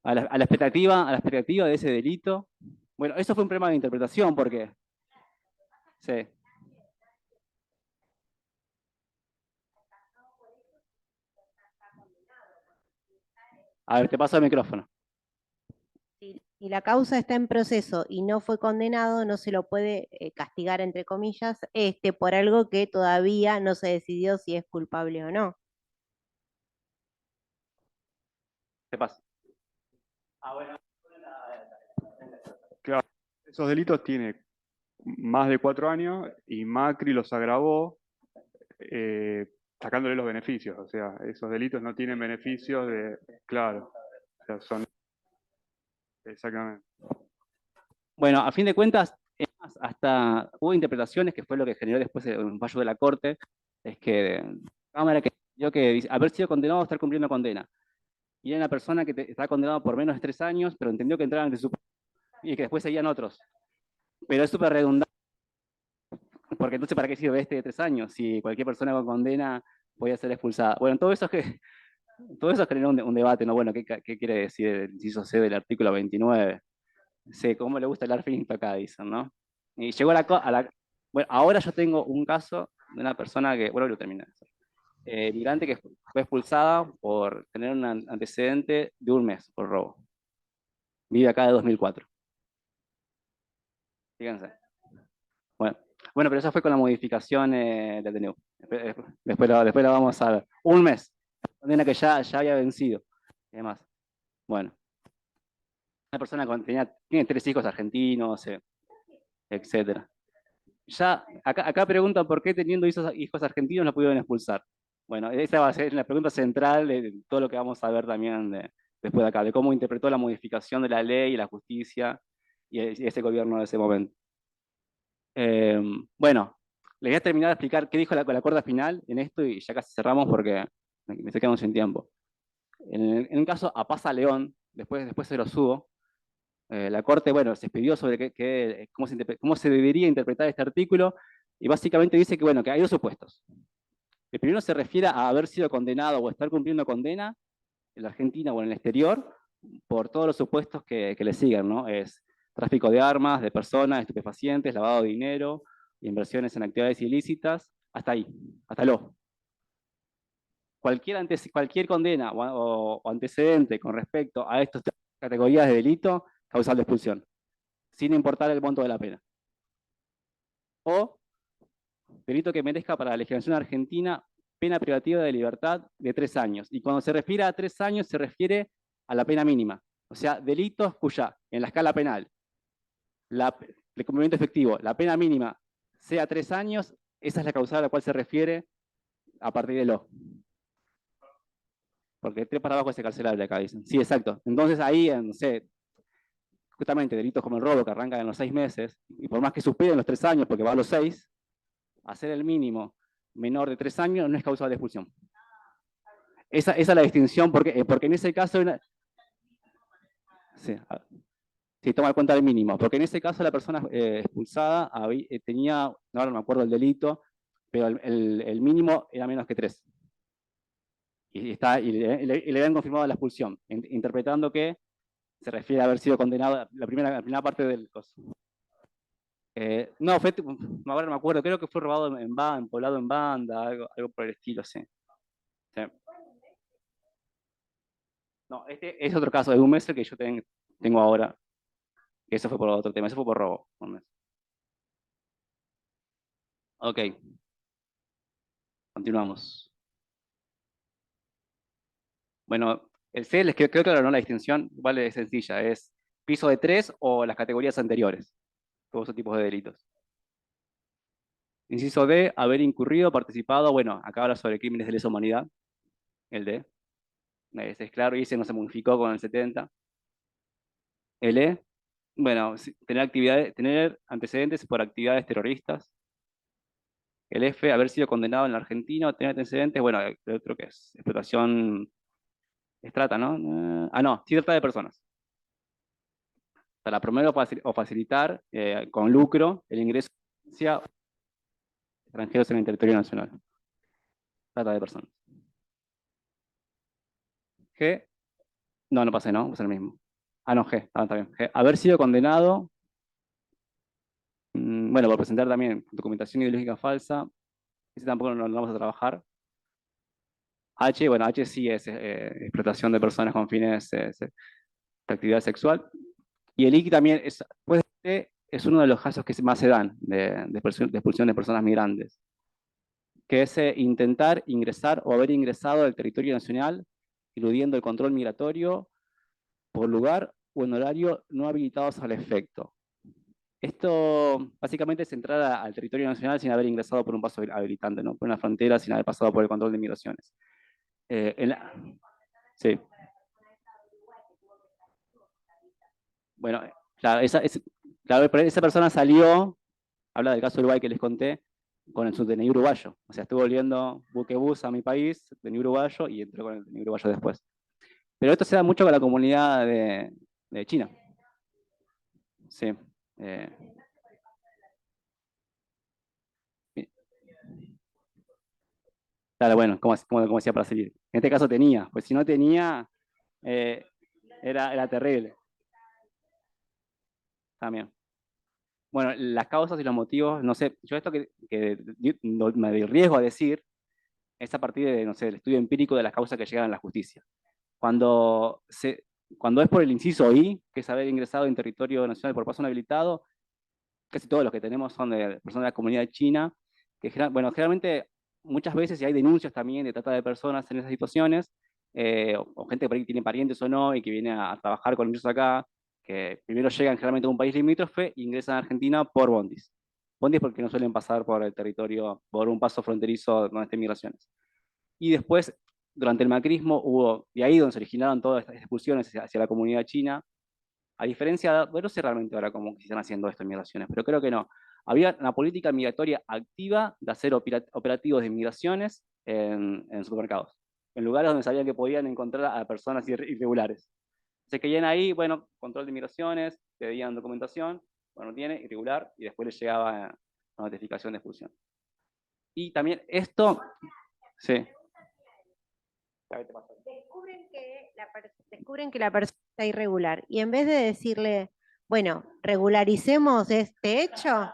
la expectativa de ese delito. Bueno, eso fue un problema de interpretación, porque sí. A ver, te paso el micrófono. Si la causa está en proceso y no fue condenado, no se lo puede castigar, entre comillas, por algo que todavía no se decidió si es culpable o no. Te paso. Bueno. Claro, esos delitos tienen más de 4 años y Macri los agravó sacándole los beneficios. O sea, esos delitos no tienen beneficios claro, o sea, son... Exactamente. Bueno, a fin de cuentas, hasta hubo interpretaciones, que fue lo que generó después un fallo de la Corte, es que la Cámara que dijo que haber sido condenado a estar cumpliendo condena. Y era una persona que estaba condenada por menos de 3 años, pero entendió que entraban de su y que después seguían otros. Pero es súper redundante, porque entonces ¿para qué sirve este de 3 años? Si cualquier persona con condena podía ser expulsada. Bueno, todo eso genera un debate, ¿no? Bueno, ¿qué quiere decir el inciso C del artículo 29? Sí, ¿cómo le gusta el finito acá? Dicen, ¿no? Y llegó bueno, ahora yo tengo un caso de una persona que, bueno, lo terminé. Migrante que fue expulsada por tener un antecedente de 1 mes por robo. Vive acá de 2004. Fíjense. Bueno, pero eso fue con la modificación del DNU. Después la vamos a ver. 1 mes. Condena que ya había vencido. Y demás. Bueno. Una persona tiene 3 hijos argentinos, etc. Ya, acá preguntan por qué teniendo hijos argentinos no pudieron expulsar. Bueno, esa va a ser la pregunta central de todo lo que vamos a ver también después de acá, de cómo interpretó la modificación de la ley y la justicia y ese gobierno de ese momento. Bueno, les voy a terminar de explicar qué dijo la Corte final en esto y ya casi cerramos porque me estoy quedando sin tiempo. En un caso a Pasa León, después se lo subo, la Corte, bueno, se expidió sobre cómo se debería interpretar este artículo y básicamente dice que, bueno, que hay 2 supuestos. El primero se refiere a haber sido condenado o estar cumpliendo condena en la Argentina o en el exterior por todos los supuestos que le siguen, ¿no? Es tráfico de armas, de personas, estupefacientes, lavado de dinero, inversiones en actividades ilícitas, hasta ahí, hasta lo. Cualquier condena o antecedente con respecto a estas categorías de delito causa la expulsión, sin importar el monto de la pena. O delito que merezca para la legislación argentina pena privativa de libertad de 3 años. Y cuando se refiere a 3 años, se refiere a la pena mínima. O sea, delitos cuya, en la escala penal, el cumplimiento efectivo, la pena mínima sea 3 años, esa es la causal a la cual se refiere a partir de lo. Porque 3 para abajo es carcelable acá, dicen. Sí, exacto. Entonces ahí, no sé, justamente delitos como el robo que arrancan en los 6 meses, y por más que superen los 3 años, porque va a los 6, hacer el mínimo menor de 3 años no es causal de expulsión. Esa es la distinción, porque en ese caso... Sí, toma en cuenta el mínimo, porque en ese caso la persona expulsada tenía, ahora no me acuerdo el delito, pero el mínimo era menos que 3. Y le habían confirmado la expulsión, interpretando que se refiere a haber sido condenado la primera parte del coso. No, ahora no me acuerdo, creo que fue robado poblado en banda, algo por el estilo, sí. No, este es otro caso de 1 mes el que yo tengo ahora. Eso fue por otro tema, eso fue por robo. 1 mes. Ok. Continuamos. Bueno, el C les quedó claro, ¿no? La distinción, vale, es sencilla, es piso de 3 o las categorías anteriores. Todos esos tipos de delitos. Inciso D, haber incurrido, participado, bueno, acá habla sobre crímenes de lesa humanidad, el D. Ese es claro, y ese no se modificó con el 70. El E, bueno, tener antecedentes por actividades terroristas. El F, haber sido condenado en la Argentina, tener antecedentes, bueno, el otro que es explotación, es trata, ¿no? No, sí trata de personas. Para promover o facilitar con lucro el ingreso hacia extranjeros en el territorio nacional. Trata de personas. G, no pasé, ¿no? Es el mismo. No, G, está bien. G, haber sido condenado, bueno, por presentar también documentación ideológica falsa, ese tampoco no lo vamos a trabajar. H, bueno, H sí es explotación de personas con fines de actividad sexual. Y el I también es uno de los casos que más se dan de expulsión de personas migrantes, que es intentar ingresar o haber ingresado al territorio nacional eludiendo el control migratorio por lugar o en horario no habilitados al efecto. Esto básicamente es entrar al territorio nacional sin haber ingresado por un paso habilitante, ¿no? Por una frontera, sin haber pasado por el control de migraciones. Sí. Bueno, claro, esa persona salió, habla del caso de Uruguay que les conté, con el DNI uruguayo. O sea, estuvo volviendo buquebús a mi país, DNI uruguayo, y entró con el DNI uruguayo después. Pero esto se da mucho con la comunidad de China. Sí. Claro, bueno, como decía para seguir. En este caso tenía, pues si no tenía, era terrible. También. Bueno, las causas y los motivos, no sé, yo esto que me arriesgo a decir es a partir de, no sé, el estudio empírico de las causas que llegan a la justicia. Cuando es por el inciso I, que es haber ingresado en territorio nacional por paso no habilitado, casi todos los que tenemos son de personas de la comunidad china, que bueno, generalmente muchas veces, y hay denuncias también de trata de personas en esas situaciones, o gente que por ahí tiene parientes o no, y que viene a trabajar con ellos acá, que primero llegan generalmente a un país limítrofe e ingresan a Argentina por bondis. Bondis porque no suelen pasar por el territorio, por un paso fronterizo donde estén migraciones. Y después, durante el macrismo, hubo, de ahí donde se originaron todas estas expulsiones hacia la comunidad china, a diferencia, bueno, no sé realmente ahora cómo se están haciendo esto en migraciones, pero creo que no. Había una política migratoria activa de hacer operativos de migraciones en supermercados, en lugares donde sabían que podían encontrar a personas irregulares. Se caían ahí, bueno, control de migraciones, pedían documentación, bueno, tiene, irregular, y después les llegaba la notificación de expulsión. Y también esto, sí. Descubren que la persona está irregular y en vez de decirle, bueno, regularicemos este hecho,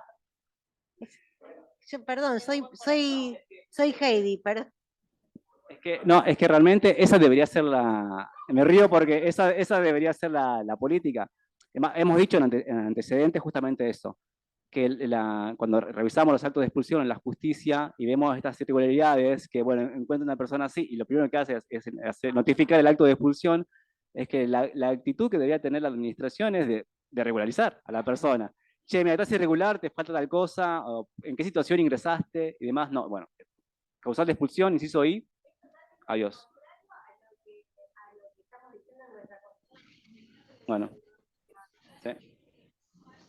perdón, soy Heidi, perdón. Es que realmente esa debería ser me río porque esa debería ser la política. Hemos dicho en antecedentes justamente eso, que cuando revisamos los actos de expulsión en la justicia y vemos estas irregularidades, que bueno, encuentra una persona así y lo primero que hace es notificar el acto de expulsión, es que la actitud que debería tener la administración es de regularizar a la persona. Che, mira, estás irregular, te falta tal cosa, o en qué situación ingresaste y demás. No, bueno, causal de expulsión, inciso I, adiós. Bueno. ¿Sí?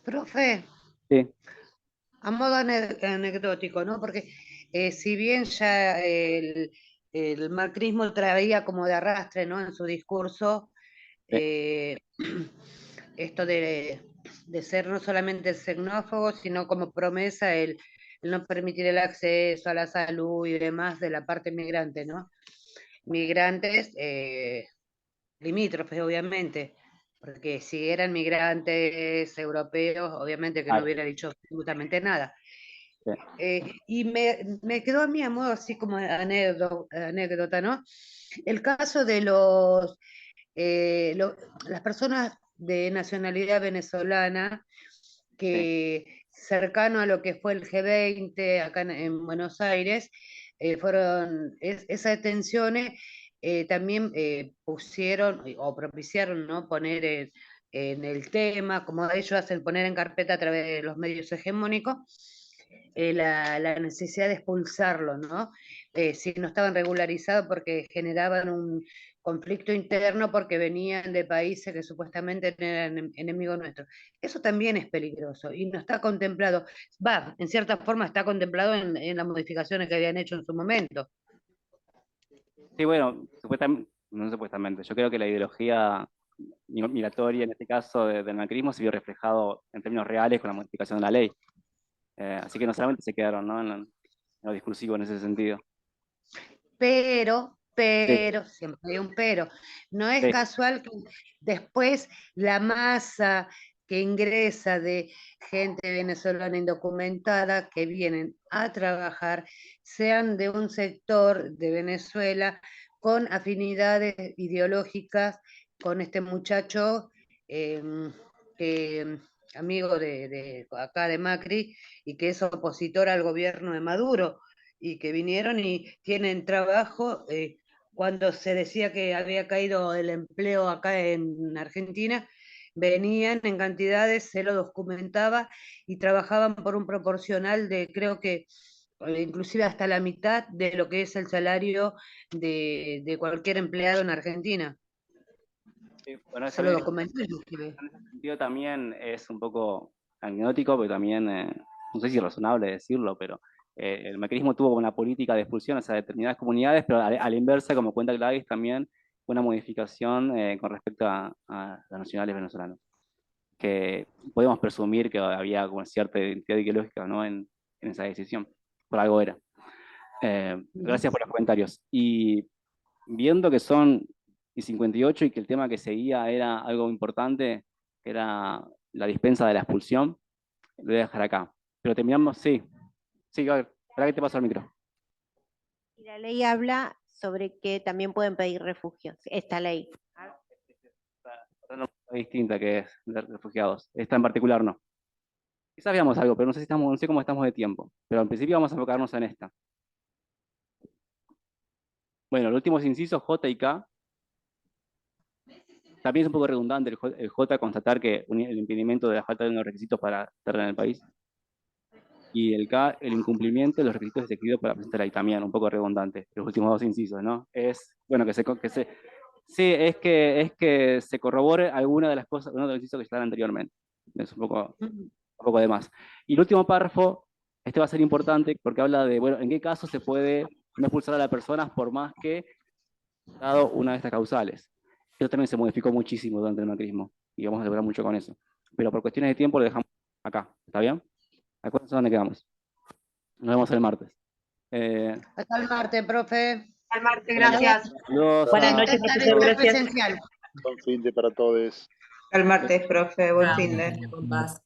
Profe. Sí. A modo anecdótico, ¿no? Porque si bien ya el macrismo traía como de arrastre, ¿no? En su discurso, esto de ser no solamente xenófobo, sino como promesa el no permitir el acceso a la salud y demás de la parte migrante, ¿no? Migrantes limítrofes, obviamente, porque si eran migrantes europeos, obviamente que no hubiera dicho absolutamente nada. Y me quedó a mí a modo así como anécdota, ¿no? El caso de las personas de nacionalidad venezolana que cercano a lo que fue el G20 acá en Buenos Aires, esas detenciones también pusieron o propiciaron, ¿no? Poner en el tema, como ellos hacen, poner en carpeta a través de los medios hegemónicos, la necesidad de expulsarlo, ¿no? Si no estaban regularizados porque generaban un conflicto interno porque venían de países que supuestamente eran enemigos nuestros. Eso también es peligroso y no está contemplado, en cierta forma está contemplado en las modificaciones que habían hecho en su momento. Sí, bueno, no supuestamente, yo creo que la ideología migratoria, en este caso del macrismo, se vio reflejado en términos reales con la modificación de la ley. Así que no solamente se quedaron, ¿no? en lo discursivo en ese sentido. Pero, siempre hay un pero. No es casual que después la masa que ingresa de gente venezolana indocumentada que vienen a trabajar sean de un sector de Venezuela con afinidades ideológicas con este muchacho amigo de acá de Macri y que es opositor al gobierno de Maduro y que vinieron y tienen trabajo. Cuando se decía que había caído el empleo acá en Argentina, venían en cantidades, se lo documentaba y trabajaban por un proporcional de, creo que inclusive hasta la mitad de lo que es el salario de cualquier empleado en Argentina. Sí, bueno, se lo documenté. En ese sentido también es un poco anecdótico, pero también, no sé si es razonable decirlo, pero el macrismo tuvo una política de expulsión hacia determinadas comunidades, pero a la inversa, como cuenta Gladys también, una modificación con respecto a los nacionales venezolanos, que podemos presumir que había como cierta identidad ideológica, ¿no? en esa decisión, por algo era. Gracias por los comentarios. Y viendo que son y 58 y que el tema que seguía era algo importante, que era la dispensa de la expulsión, lo voy a dejar acá. Pero terminamos, sí. Sí, a ver, ¿para qué te paso el micro? Y la ley habla sobre que también pueden pedir refugio, esta ley. Otra distinta que es de refugiados. Esta en particular no. Quizás veamos algo, pero no sé, no sé cómo estamos de tiempo. Pero en principio vamos a enfocarnos en esta. Bueno, los últimos incisos, J y K. También es un poco redundante el J constatar que el impedimento de la falta de unos requisitos para estar en el país. Y el K, el incumplimiento de los requisitos exigidos para presentar ahí también, un poco redundante, los últimos dos incisos, ¿no? Es, bueno, sí, es que se corrobore alguna de las cosas, uno de los incisos que estaban anteriormente. Es un poco de más. Y el último párrafo, este va a ser importante porque habla de, bueno, en qué caso se puede no expulsar a las personas por más que dado una de estas causales. Eso también se modificó muchísimo durante el macrismo y vamos a lograr mucho con eso. Pero por cuestiones de tiempo lo dejamos acá, ¿está bien? Acuérdense dónde quedamos. Nos vemos el martes. Hasta el martes, profe. Al martes, gracias. Saludos Buenas a- noches, Estaré profesor, gracias. presencial. Buen fin de para todos. Al martes, profe, buen fin de. Con paz.